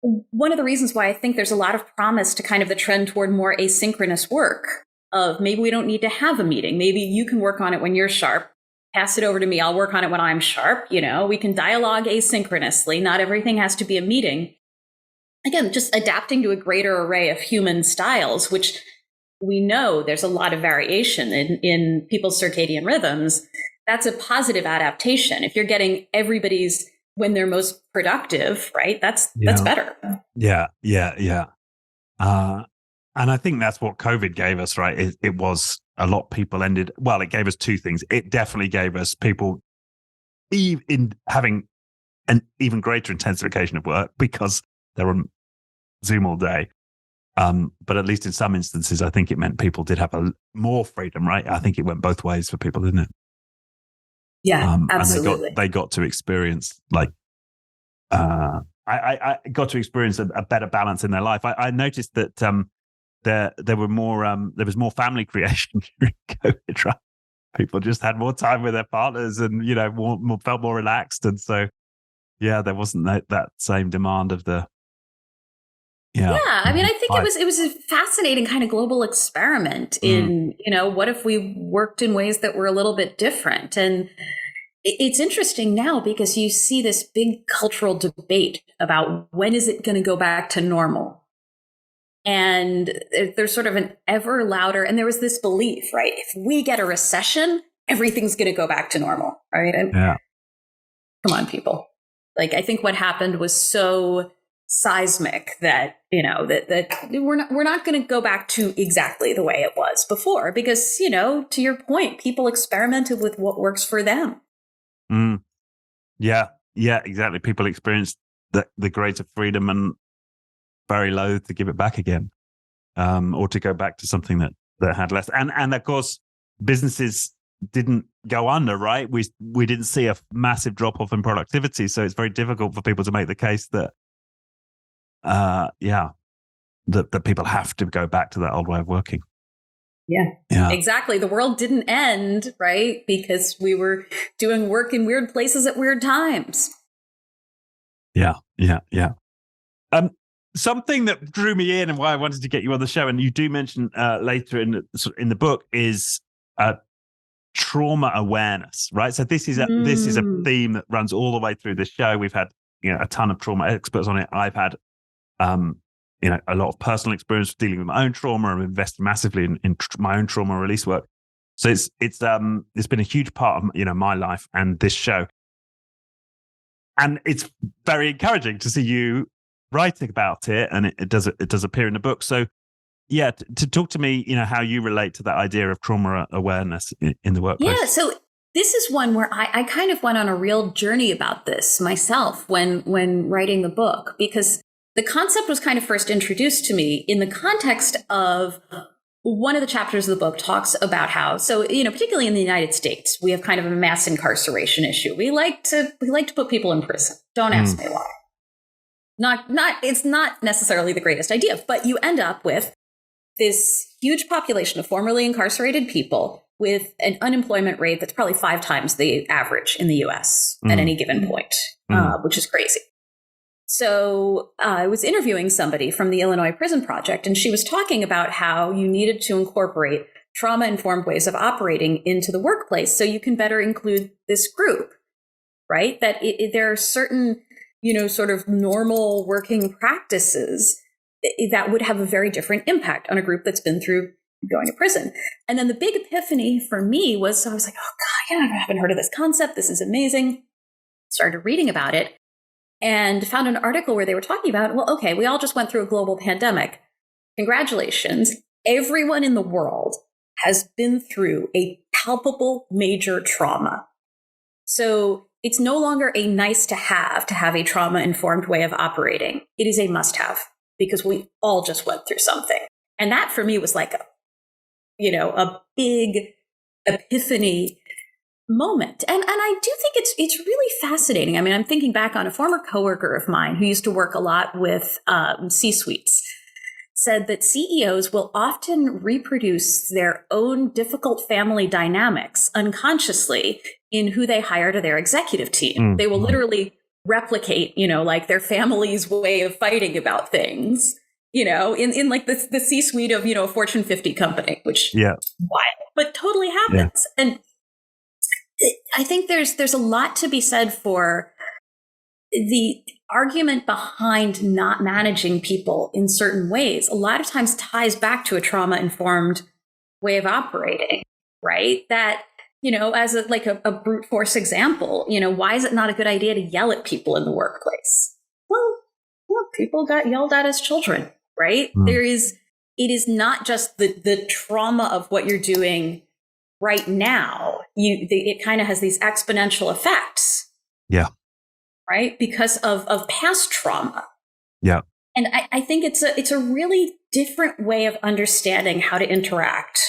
one of the reasons why I think there's a lot of promise to kind of the trend toward more asynchronous work of maybe we don't need to have a meeting. Maybe you can work on it when you're sharp. Pass it over to me. I'll work on it when I'm sharp. We can dialogue asynchronously. Not everything has to be a meeting. Again, just adapting to a greater array of human styles, which we know there's a lot of variation in people's circadian rhythms. That's a positive adaptation. If you're getting everybody's when they're most productive, right? That's better. Yeah. And And I think that's what COVID gave us, right? It was a lot of people it gave us two things. It definitely gave us people in having an even greater intensification of work because they're on Zoom all day. But at least in some instances, I think it meant people did have more freedom, right? I think it went both ways for people, didn't it? Yeah, absolutely. And they got to experience I got to experience a better balance in their life. I noticed that there was more family creation during COVID, right? People just had more time with their partners and, felt more relaxed. And so, yeah, there wasn't that same demand of the, Yeah, I mean, I think it was a fascinating kind of global experiment in, what if we worked in ways that were a little bit different? And it's interesting now because you see this big cultural debate about when is it going to go back to normal? And there's sort of an ever louder, and there was this belief, right? If we get a recession, everything's going to go back to normal, right? And yeah. Come on, people. Like, I think what happened was so seismic that, that we're not going to go back to exactly the way it was before because, to your point, people experimented with what works for them. Yeah, exactly. People experienced the greater freedom and very loath to give it back again, or to go back to something that had less. And of course, businesses didn't go under, right? We didn't see a massive drop off in productivity, so it's very difficult for people to make the case that, that people have to go back to that old way of working. Yeah, exactly. The world didn't end, right? Because we were doing work in weird places at weird times. Yeah. Something that drew me in and why I wanted to get you on the show, and you do mention later in the book, is trauma awareness, right? So this is a theme that runs all the way through this show. We've had a ton of trauma experts on it. I've had a lot of personal experience dealing with my own trauma. I've invested massively in my own trauma release work. So it's been a huge part of my life and this show, and it's very encouraging to see you writing about it, and it does appear in the book. So yeah, to talk to me, how you relate to that idea of trauma awareness in the workplace. Yeah, so this is one where I kind of went on a real journey about this myself when writing the book, because the concept was kind of first introduced to me in the context of one of the chapters of the book talks about how, so, particularly in the United States, we have kind of a mass incarceration issue. We like to put people in prison. Don't ask me why. It's not necessarily the greatest idea, but you end up with this huge population of formerly incarcerated people with an unemployment rate that's probably 5 times the average in the US at any given point, which is crazy. So I was interviewing somebody from the Illinois Prison Project, and she was talking about how you needed to incorporate trauma-informed ways of operating into the workplace so you can better include this group, right? That there are certain, sort of normal working practices that would have a very different impact on a group that's been through going to prison. And then the big epiphany for me was, I was like, oh God, I haven't heard of this concept. This is amazing. Started reading about it and found an article where they were talking about, well, okay, we all just went through a global pandemic. Congratulations. Everyone in the world has been through a palpable major trauma. So it's no longer a nice to have a trauma-informed way of operating. It is a must-have because we all just went through something. And that for me was like a big epiphany moment. And I do think it's really fascinating. I mean, I'm thinking back on a former coworker of mine who used to work a lot with C-suites, said that CEOs will often reproduce their own difficult family dynamics unconsciously in who they hire to their executive team. They will literally replicate, like their family's way of fighting about things, in like the C-suite of, a Fortune 50 company, which wild, but totally happens. Yeah. And I think there's a lot to be said for the argument behind not managing people in certain ways. A lot of times ties back to a trauma-informed way of operating, right? That, as a brute force example, why is it not a good idea to yell at people in the workplace? Well, people got yelled at as children, right? There is it is not just the trauma of what you're doing right now. It kind of has these exponential effects. Yeah. Right? Because of past trauma. Yeah. And I think it's a really different way of understanding how to interact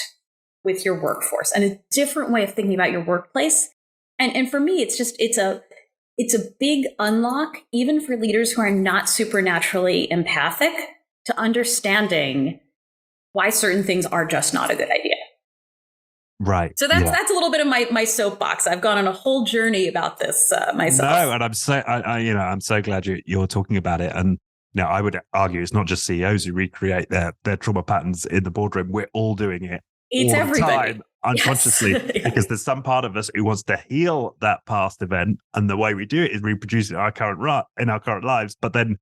with your workforce and a different way of thinking about your workplace. And for me, it's a big unlock, even for leaders who are not supernaturally empathic, to understanding why certain things are just not a good idea. Right. So that's a little bit of my soapbox. I've gone on a whole journey about this myself. No, and I'm so glad you're talking about it. And I would argue it's not just CEOs who recreate their trauma patterns in the boardroom. We're all doing it. It's all everybody. The time, unconsciously, yes. because there's some part of us who wants to heal that past event, and the way we do it is reproduce it in our current lives. But then,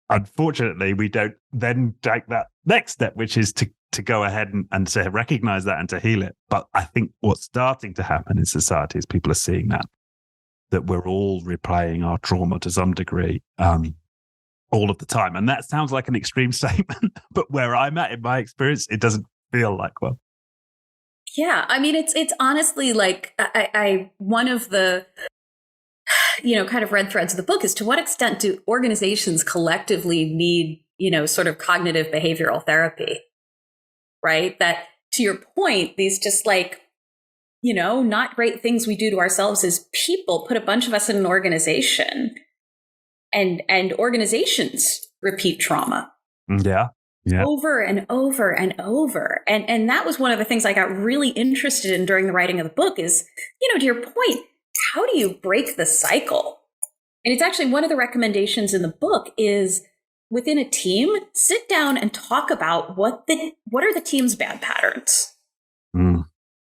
unfortunately, we don't then take that next step, which is to go ahead and to recognize that and to heal it. But I think what's starting to happen in society is people are seeing that we're all replaying our trauma to some degree, all of the time. And that sounds like an extreme statement, but where I'm at in my experience, it doesn't feel like one. Yeah, I mean, it's honestly like I one of the kind of red threads of the book is, to what extent do organizations collectively need sort of cognitive behavioral therapy, right? That, to your point, these just like not great things we do to ourselves as people put a bunch of us in an organization, and organizations repeat trauma. Yeah. Over and over and over. And that was one of the things I got really interested in during the writing of the book is, to your point, how do you break the cycle? And it's actually one of the recommendations in the book is, within a team, sit down and talk about what are the team's bad patterns,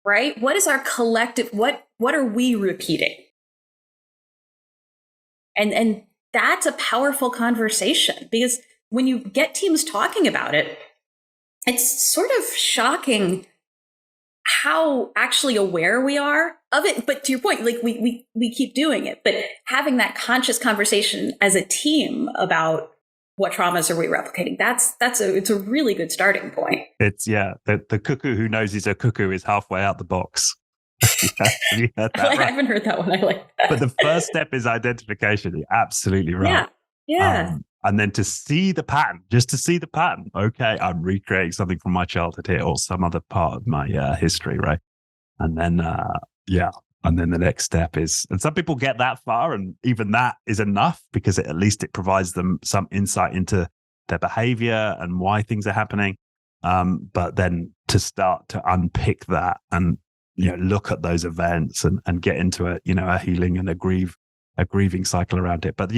right? What is our collective, what are we repeating? And that's a powerful conversation, because when you get teams talking about it, it's sort of shocking how actually aware we are of it. But to your point, like we keep doing it, but having that conscious conversation as a team about what traumas are we replicating, it's a really good starting point. It's the cuckoo who knows he's a cuckoo is halfway out the box. Have you heard that? I haven't heard that one. I like that. But the first step is identification. You're absolutely right. Yeah. And then to see the pattern, just to see the pattern. Okay, I'm recreating something from my childhood here, or some other part of my history, right? And then, and then the next step is, and some people get that far, and even that is enough, because at least it provides them some insight into their behavior and why things are happening. But then to start to unpick that and look at those events and get into a healing and a grieving cycle around it. But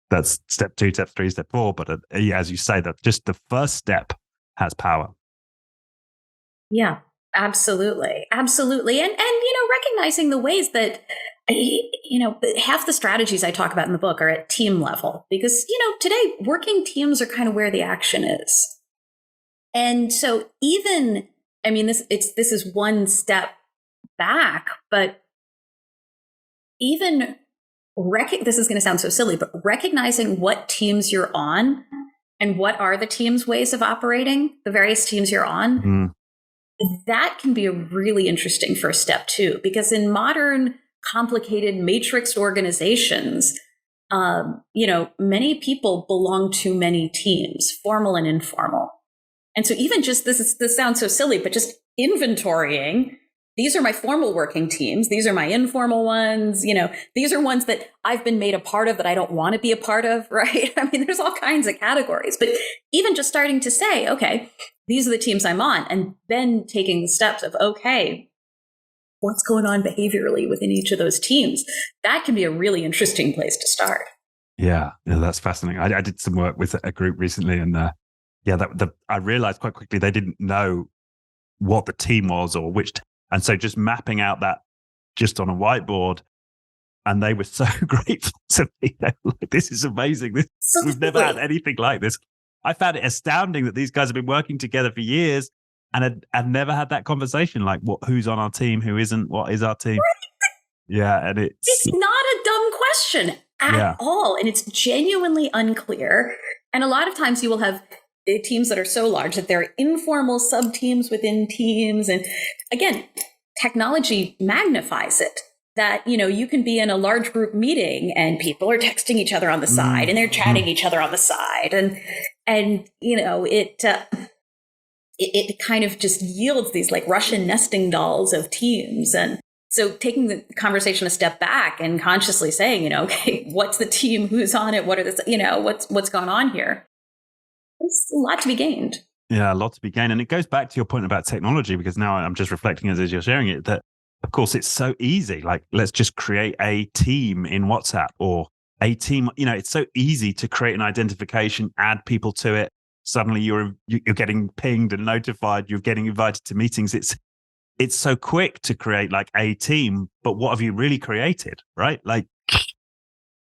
that's step 2, step 3, step 4. But as you say, that just the first step has power. Yeah, absolutely. And recognizing the ways that, half the strategies I talk about in the book are at team level, because, today working teams are kind of where the action is. And so this is one step back, but even this is going to sound so silly, but recognizing what teams you're on and what are the team's ways of operating, the various teams you're on, that can be a really interesting first step too, because in modern, complicated, matrixed organizations, many people belong to many teams, formal and informal. And so even just this sounds so silly, but just inventorying, these are my formal working teams, these are my informal ones, these are ones that I've been made a part of that I don't want to be a part of, right? I mean, there's all kinds of categories, but even just starting to say, okay, these are the teams I'm on, and then taking the steps of, okay, what's going on behaviorally within each of those teams, that can be a really interesting place to start. Yeah, that's fascinating. I did some work with a group recently, and I realized quite quickly they didn't know what the team was or which. And so just mapping out that just on a whiteboard, and they were so grateful to me. They were like, this is amazing. We've never had anything like this. I found it astounding that these guys have been working together for years and had never had that conversation, like who's on our team, who isn't, what is our team. Yeah, and it's not a dumb question at all. And it's genuinely unclear. And a lot of times you will have teams that are so large that there are informal sub-teams within teams. And again, technology magnifies it. That, you can be in a large group meeting and people are texting each other on the side and they're chatting each other on the side. And it kind of just yields these like Russian nesting dolls of teams. And so taking the conversation a step back and consciously saying, okay, what's the team? Who's on it? What are the, what's going on here? There's a lot to be gained. Yeah, a lot to be gained. And it goes back to your point about technology, because now I'm just reflecting as you're sharing it, that of course it's so easy. Like, let's just create a team in WhatsApp or a team. It's so easy to create an identification, add people to it. Suddenly you're getting pinged and notified. You're getting invited to meetings. It's so quick to create like a team, but what have you really created, right? Like,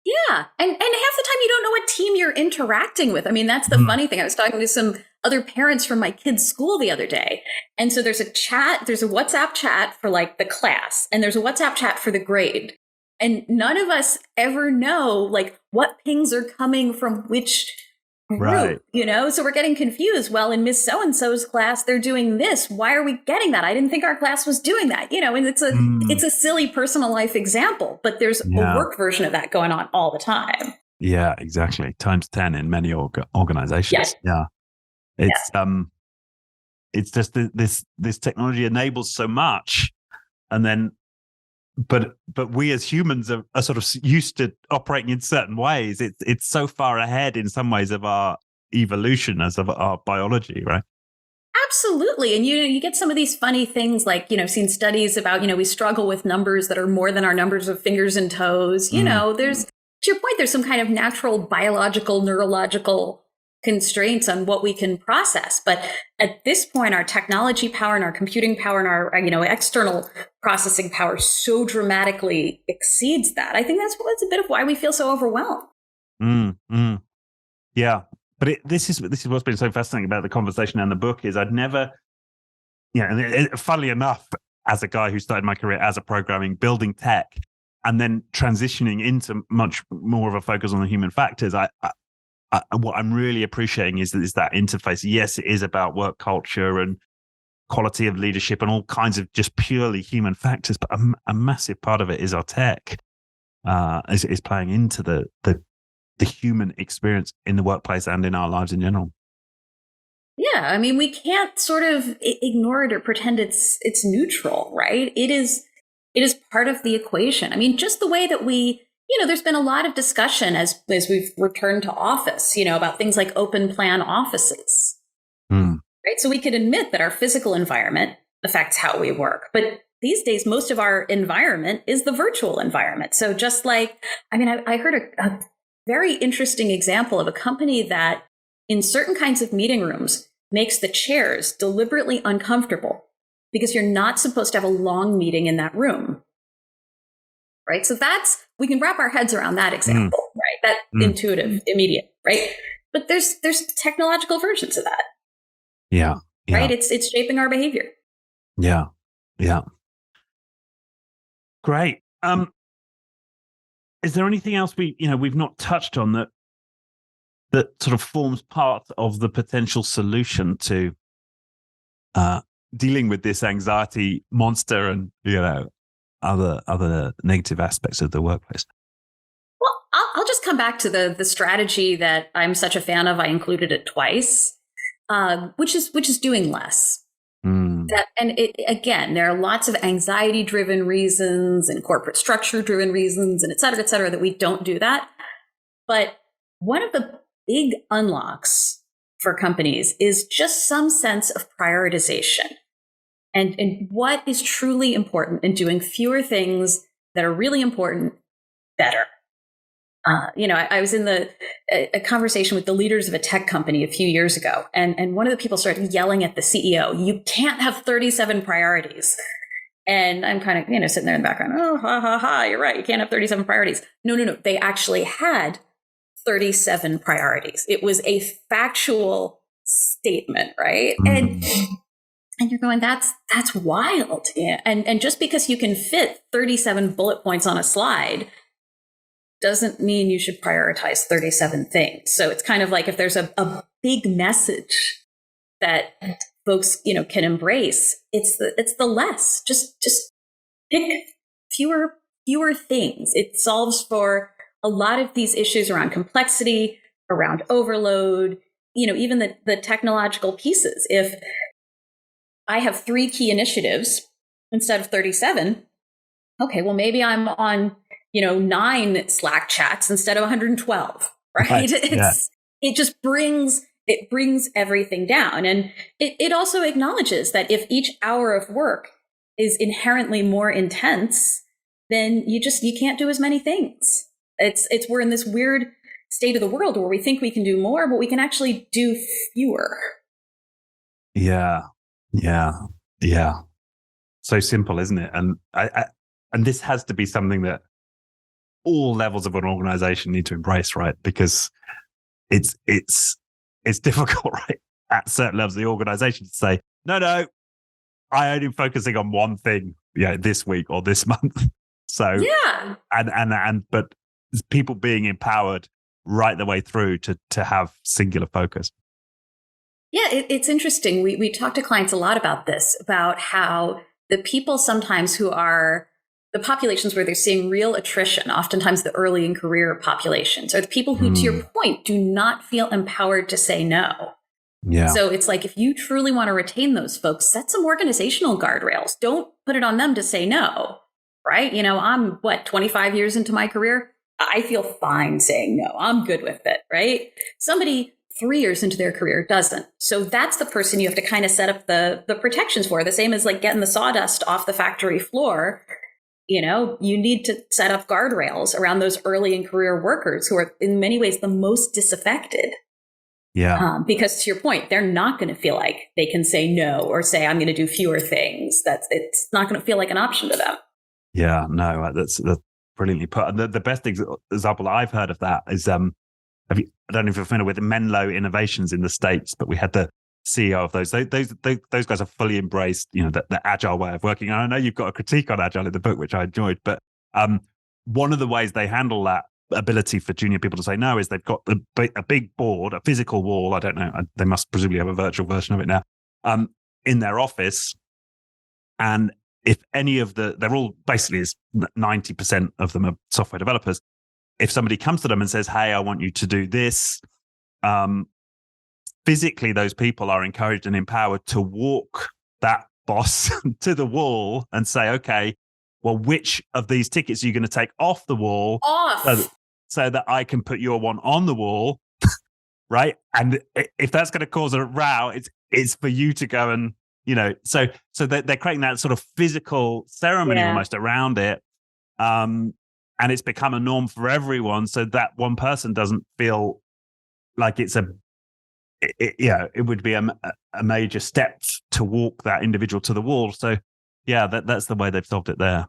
yeah. And half the time you don't know what team you're interacting with. I mean, that's the funny thing. I was talking to some other parents from my kids' school the other day. And so there's a WhatsApp chat for like the class, and there's a WhatsApp chat for the grade. And none of us ever know like what pings are coming from which group, right. So we're getting confused. Well, in Miss So-and-so's class, they're doing this. Why are we getting that? I didn't think our class was doing that, and it's a silly personal life example, but there's a work version of that going on all the time. Yeah, exactly. Times 10 in many organizations. Yeah. It's just this technology enables so much, and then but we as humans are sort of used to operating in certain ways. It's so far ahead in some ways of our evolution as of our biology, right? Absolutely. And you get some of these funny things like, seen studies about, we struggle with numbers that are more than our numbers of fingers and toes. There's, to your point, there's some kind of natural biological, neurological constraints on what we can process. But at this point, our technology power and our computing power and our, external processing power so dramatically exceeds that. I think that's a bit of why we feel so overwhelmed. Yeah. But this is what's been so fascinating about the conversation and the book is I'd never, funnily enough, as a guy who started my career as a programming, building tech, and then transitioning into much more of a focus on the human factors, what I'm really appreciating is that interface. Yes, it is about work culture and quality of leadership and all kinds of just purely human factors, but a massive part of it is our tech is playing into the human experience in the workplace and in our lives in general. Yeah, I mean, we can't sort of ignore it or pretend it's neutral, right? It is part of the equation. I mean, just the way that we, there's been a lot of discussion as we've returned to office, about things like open plan offices, right? So we could admit that our physical environment affects how we work, but these days, most of our environment is the virtual environment. So just like, I heard a very interesting example of a company that in certain kinds of meeting rooms makes the chairs deliberately uncomfortable because you're not supposed to have a long meeting in that room. Right. So we can wrap our heads around that example, right? That intuitive, immediate, right? But there's technological versions of that. Yeah. Right. It's shaping our behavior. Yeah. Yeah. Great. Is there anything else we've not touched on that sort of forms part of the potential solution to dealing with this anxiety monster and other negative aspects of the workplace? Well, I'll just come back to the strategy that I'm such a fan of. I included it twice, which is doing less. Again, there are lots of anxiety-driven reasons and corporate structure-driven reasons and et cetera, that we don't do that. But one of the big unlocks for companies is just some sense of prioritization and what is truly important and doing fewer things that are really important better. I was in a conversation with the leaders of a tech company a few years ago, and one of the people started yelling at the CEO, "You can't have 37 priorities." And I'm kind of, sitting there in the background, "Oh, ha, ha, ha, you're right. You can't have 37 priorities." No. They actually had 37 priorities. It was a factual statement, right? And you're going, that's wild. Yeah. And just because you can fit 37 bullet points on a slide doesn't mean you should prioritize 37 things. So it's kind of like if there's a big message that folks, can embrace, it's the less. Just pick fewer things. It solves for a lot of these issues around complexity, around overload, even the technological pieces. If I have 3 key initiatives instead of 37, okay, well, maybe I'm on, 9 Slack chats instead of 112, right? It just brings everything down. And it also acknowledges that if each hour of work is inherently more intense, then you can't do as many things. We're in this weird state of the world where we think we can do more, but we can actually do fewer. Yeah. So simple, isn't it? And and this has to be something that all levels of an organization need to embrace, right? Because it's difficult, right? At certain levels of the organization to say, no, I only focusing on one thing, this week or this month. So yeah, but people being empowered right the way through to have singular focus. Yeah, it's interesting. We talk to clients a lot about this, about how the people sometimes who are the populations where they're seeing real attrition, oftentimes the early in career populations, are the people who, to your point, do not feel empowered to say no. Yeah. So it's like, if you truly want to retain those folks, set some organizational guardrails. Don't put it on them to say no, right? I'm 25 years into my career. I feel fine saying no. I'm good with it, right? Somebody 3 years into their career doesn't. So that's the person you have to kind of set up the protections for. The same as like getting the sawdust off the factory floor. You need to set up guardrails around those early in career workers who are in many ways the most disaffected. Yeah. Because to your point, they're not going to feel like they can say no or say, I'm going to do fewer things. It's not going to feel like an option to them. Yeah, no, that's brilliantly put. And the best example I've heard of that is, I don't know if you're familiar with Menlo Innovations in the States, but we had the CEO of those. Those guys have fully embraced, the agile way of working. And I know you've got a critique on agile in the book, which I enjoyed. But one of the ways they handle that ability for junior people to say no is they've got a big board, a physical wall. I don't know. They must presumably have a virtual version of it now, in their office. And if any of they're all basically 90% of them are software developers. If somebody comes to them and says, hey, I want you to do this, physically, those people are encouraged and empowered to walk that boss to the wall and say, okay, well, which of these tickets are you going to take off the wall so that I can put your one on the wall, right? And if that's going to cause a row, it's for you to go and, so they're creating that sort of physical ceremony almost around it. And it's become a norm for everyone, so that one person doesn't feel like it would be a major step to walk that individual to the wall. So that's the way they've solved it there.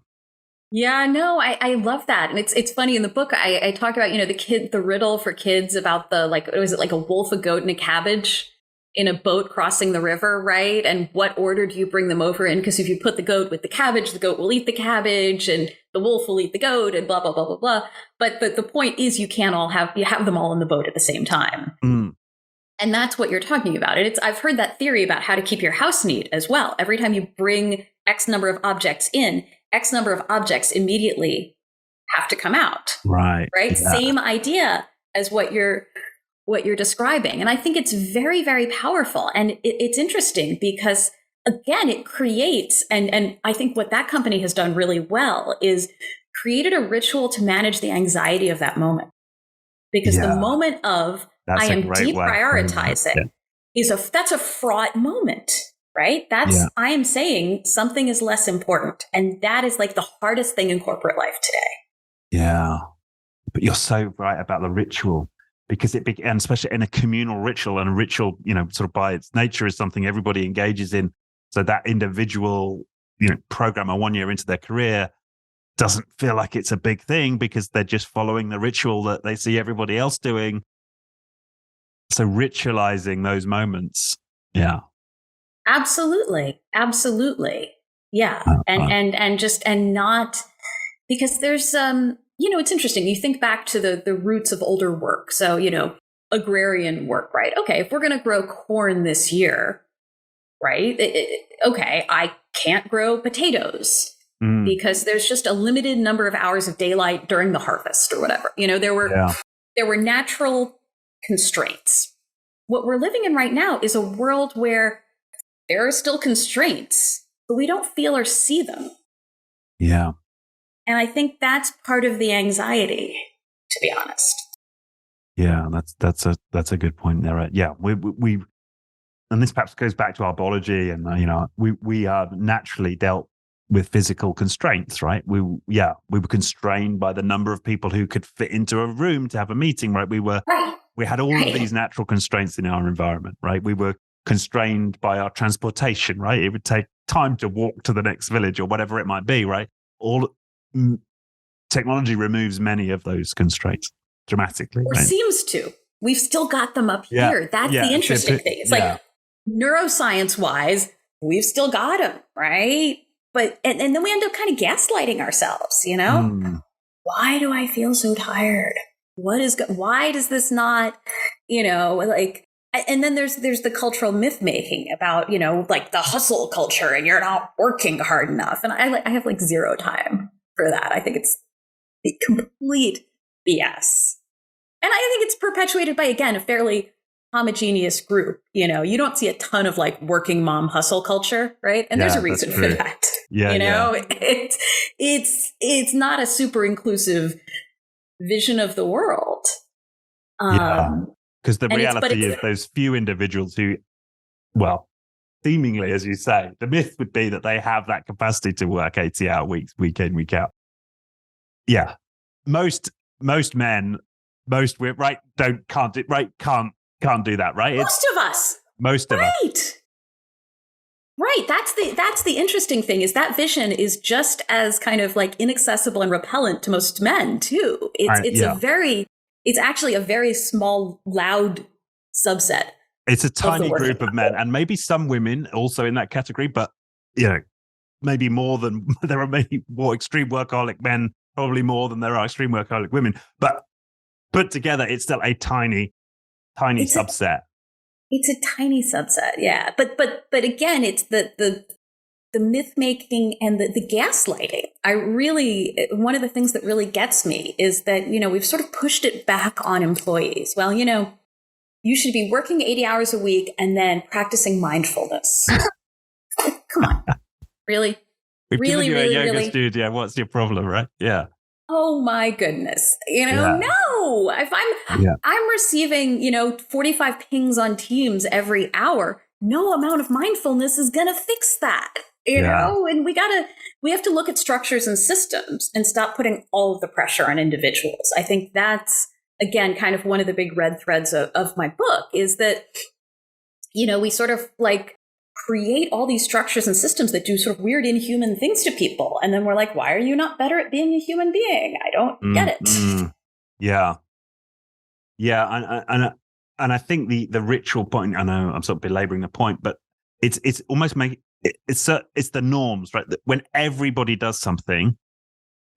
Yeah, no, I love that. And it's funny in the book, I talk about, the riddle for kids about was it like a wolf, a goat, and a cabbage in a boat crossing the river, right? And what order do you bring them over in? Because if you put the goat with the goat will eat the cabbage, and the wolf will eat the goat, and blah, blah, blah, blah, blah. But the point is, you have them all in the boat at the same time. Mm. And that's what you're talking about. I've heard that theory about how to keep your house neat as well. Every time you bring X number of objects in, X number of objects immediately have to come out. Right. Right. Yeah. Same idea as what you're describing. And I think it's very, very powerful. And it's interesting because, again, it creates, and I think what that company has done really well is created a ritual to manage the anxiety of that moment. Because the moment of I am deprioritizing that's a fraught moment, right? I am saying something is less important. And that is like the hardest thing in corporate life today. Yeah. But you're so right about the ritual, because and especially in a communal ritual, and a ritual, sort of by its nature is something everybody engages in. So that individual, programmer 1 year into their career doesn't feel like it's a big thing because they're just following the ritual that they see everybody else doing. So ritualizing those moments. Yeah. Absolutely. Absolutely. Yeah. And not, because there's, it's interesting. You think back to the roots of older work. So, agrarian work, right? Okay, if we're going to grow corn this year, right? Okay, I can't grow potatoes because there's just a limited number of hours of daylight during the harvest or whatever. There were natural constraints. What we're living in right now is a world where there are still constraints, but we don't feel or see them. Yeah. And I think that's part of the anxiety, to be honest. Yeah, that's a good point there. Right? Yeah, we and this perhaps goes back to our biology, and we are naturally dealt with physical constraints, right? We were constrained by the number of people who could fit into a room to have a meeting, right? We had all of these natural constraints in our environment, right? We were constrained by our transportation, right? It would take time to walk to the next village or whatever it might be, right? Technology removes many of those constraints dramatically. Or right? seems to. We've still got them up here. That's the interesting thing. It's like neuroscience wise, we've still got them, right? But and then we end up kind of gaslighting ourselves, Why do I feel so tired? Why does this not, and then there's the cultural myth making about, like the hustle culture and you're not working hard enough. And I have like zero time for that. I think it's the complete BS. And I think it's perpetuated by, again, a fairly homogeneous group. You don't see a ton of like working mom hustle culture, right? And there's a reason for that. It's not a super inclusive vision of the world. Because the reality is those few individuals who, well, seemingly, as you say, the myth would be that they have that capacity to work 80-hour weeks, week in, week out. Yeah. Most men, can't do that, right? Most of us. Most of us. Right. That's the interesting thing is that vision is just as kind of like inaccessible and repellent to most men too. It's actually a very small, loud subset. It's a tiny group of men, and maybe some women also in that category, but maybe more than there are many more extreme workaholic men, probably more than there are extreme workaholic women. But put together, it's still a tiny subset. It's a tiny subset, yeah. But again, it's the myth making and the gaslighting. One of the things that really gets me is that, we've sort of pushed it back on employees. Well, you should be working 80 hours a week and then practicing mindfulness. Come on. Really? We've given you a yoga studio. What's your problem, right? Yeah. Oh my goodness. No. If I'm receiving, 45 pings on Teams every hour, no amount of mindfulness is going to fix that. And we have to look at structures and systems and stop putting all of the pressure on individuals. I think that's, again, kind of one of the big red threads of my book is that, we sort of like create all these structures and systems that do sort of weird, inhuman things to people. And then we're like, why are you not better at being a human being? I don't get it. Yeah. Yeah. And I think the ritual point, I know I'm sort of belaboring the point, but it's almost it's the norms, right? That when everybody does something,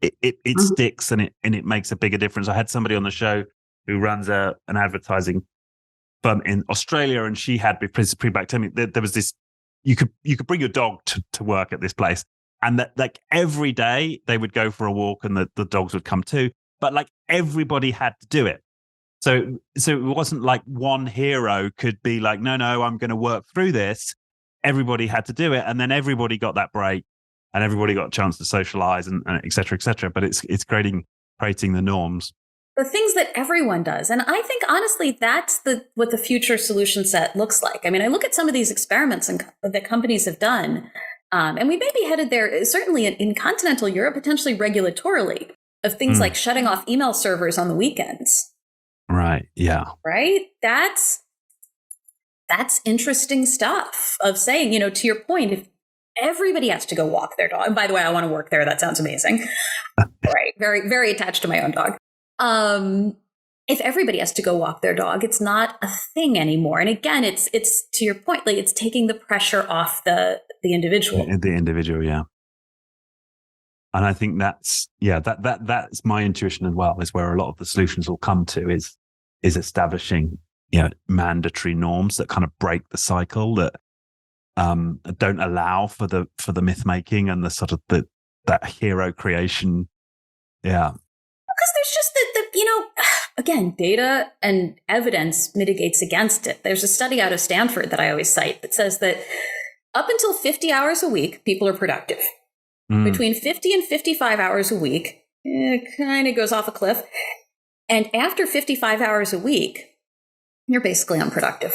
it sticks and it makes a bigger difference. I had somebody on the show who runs an advertising firm in Australia, and she had pre-back telling me that there was this, you could bring your dog to work at this place, and that like every day they would go for a walk and the dogs would come too, but like everybody had to do it. So it wasn't like one hero could be like, no, I'm going to work through this. Everybody had to do it, and then everybody got that break, and everybody got a chance to socialize and et cetera, et cetera. But it's creating the norms. The things that everyone does. And I think, honestly, that's what the future solution set looks like. I mean, I look at some of these experiments that companies have done, and we may be headed there, certainly in continental Europe, potentially regulatorily, of things like shutting off email servers on the weekends. Right, yeah. Right? That's interesting stuff of saying, to your point, if everybody has to go walk their dog, and by the way, I want to work there. That sounds amazing. Right. Very, very attached to my own dog. If everybody has to go walk their dog, it's not a thing anymore. And again, it's to your point, like it's taking the pressure off the individual. The individual, yeah. And I think that's my intuition as well, is where a lot of the solutions will come to is establishing, mandatory norms that kind of break the cycle, that don't allow for the myth making and the sort of that hero creation. Yeah. Because there's just again, data and evidence mitigates against it. There's a study out of Stanford that I always cite that says that up until 50 hours a week, people are productive. Between 50 and 55 hours a week, it kind of goes off a cliff. And after 55 hours a week, you're basically unproductive.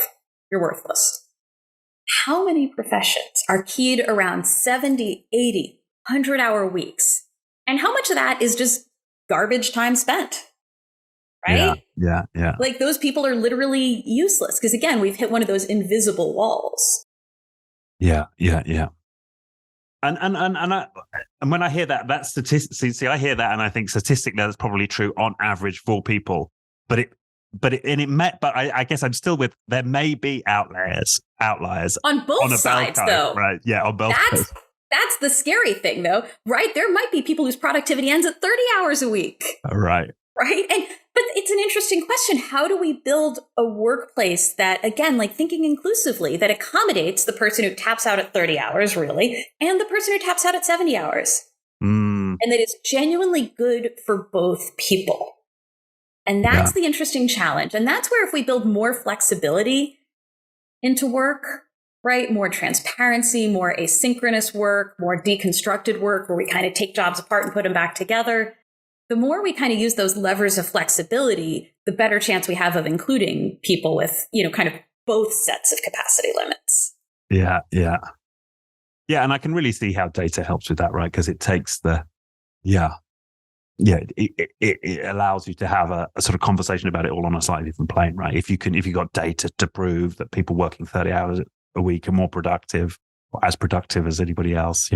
You're worthless. How many professions are keyed around 70, 80, 100-hour weeks? And how much of that is just garbage time spent? Right? Yeah. Like those people are literally useless because, again, we've hit one of those invisible walls. Yeah. And when I hear that statistic, see, I hear that and I think statistically that's probably true on average for people. But I guess I'm still with, there may be outliers on both sides, though. Right? Yeah, on both sides. That's the scary thing, though, right? There might be people whose productivity ends at 30 hours a week. Right. Right. But it's an interesting question. How do we build a workplace that, again, like thinking inclusively, that accommodates the person who taps out at 30 hours, really, and the person who taps out at 70 hours? And that is genuinely good for both people. And that's the interesting challenge. And that's where if we build more flexibility into work, right, more transparency, more asynchronous work, more deconstructed work, where we kind of take jobs apart and put them back together, the more we kind of use those levers of flexibility, the better chance we have of including people with, kind of both sets of capacity limits. Yeah. And I can really see how data helps with that, right? Because it takes it allows you to have a sort of conversation about it all on a slightly different plane, right? If you've got data to prove that people working 30 hours a week are more productive or as productive as anybody else.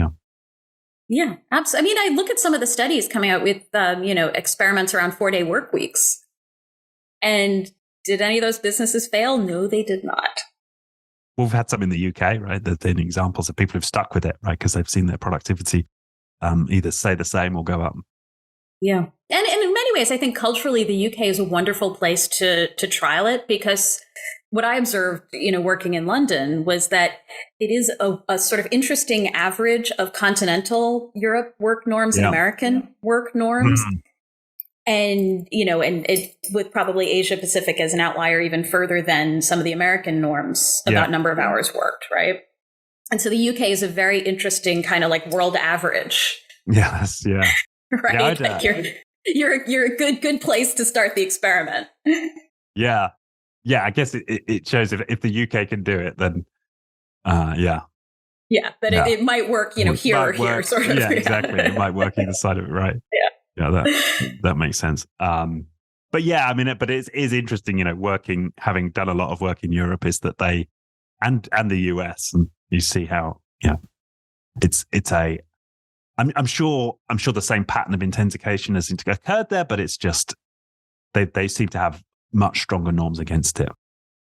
Yeah, absolutely. I mean, I look at some of the studies coming out with, experiments around 4-day work weeks. And did any of those businesses fail? No, they did not. Well, we've had some in the UK, right? There's been examples of people who've stuck with it, right? Because they've seen their productivity either stay the same or go up. Yeah. And in many ways, I think culturally, the UK is a wonderful place to trial it, because what I observed, working in London, was that it is a sort of interesting average of continental Europe work norms and American work norms. And, and it, with probably Asia Pacific as an outlier even further than some of the American norms about number of hours worked, right? And so the UK is a very interesting kind of like world average. Yes, yeah. Right? Yeah, like you're a good place to start the experiment. Yeah. Yeah, I guess it shows if the UK can do it, then Yeah, it might work, here or here, sort of. Yeah, exactly. It might work either side of it, right? Yeah, that makes sense. But yeah, I mean, but it is interesting, having done a lot of work in Europe, is that they and the US, and you see how I'm sure the same pattern of intensification has occurred there, but it's just they seem to have much stronger norms against it.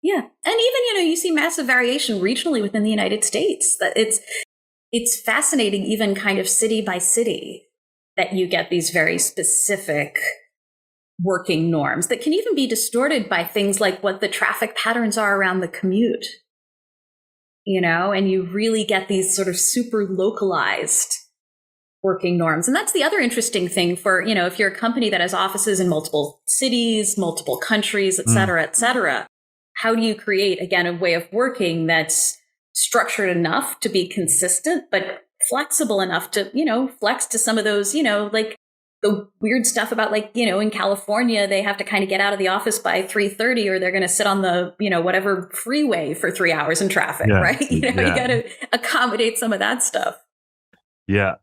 Yeah. And even, you see massive variation regionally within the United States. That it's fascinating, even kind of city by city, that you get these very specific working norms that can even be distorted by things like what the traffic patterns are around the commute. And you really get these sort of super localized working norms. And that's the other interesting thing for, if you're a company that has offices in multiple cities, multiple countries, et cetera, how do you create, again, a way of working that's structured enough to be consistent, but flexible enough to, flex to some of those, like the weird stuff about, like, in California, they have to kind of get out of the office by 3:30 or they're going to sit on the, whatever freeway for 3 hours in traffic, right? You got to accommodate some of that stuff. Yeah.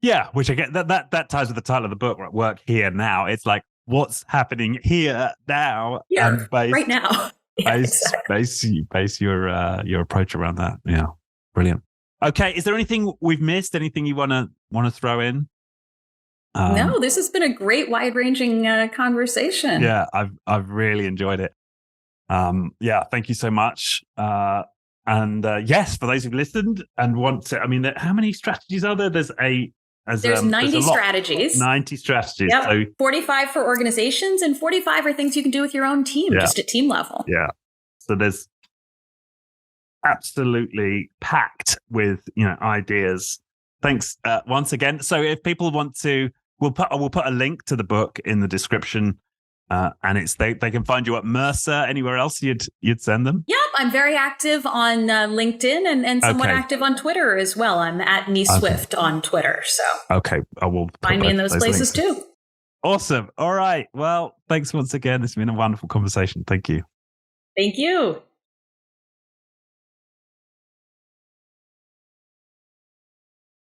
Yeah, which again, that ties with the title of the book, right? Work Here Now. It's like, what's happening here now? And right now. Base your approach around that. Yeah, brilliant. Okay, is there anything we've missed? Anything you want to throw in? No, this has been a great, wide-ranging conversation. Yeah, I've really enjoyed it. Thank you so much. And yes, for those who've listened and want to, how many strategies are there? There's There's 90 strategies. 90 strategies. Yep. So 45 for organizations, and 45 are things you can do with your own team, just at team level. Yeah. So there's absolutely packed with ideas. Thanks once again. So if people want to, we'll put a link to the book in the description, and it's they can find you at Mercer. Anywhere else you'd send them? Yep, I'm very active on LinkedIn and somewhat active on Twitter as well. I'm at NeSwift on Twitter. So I will find me in those places too. Awesome. All right. Well, thanks once again. It's been a wonderful conversation. Thank you. Thank you.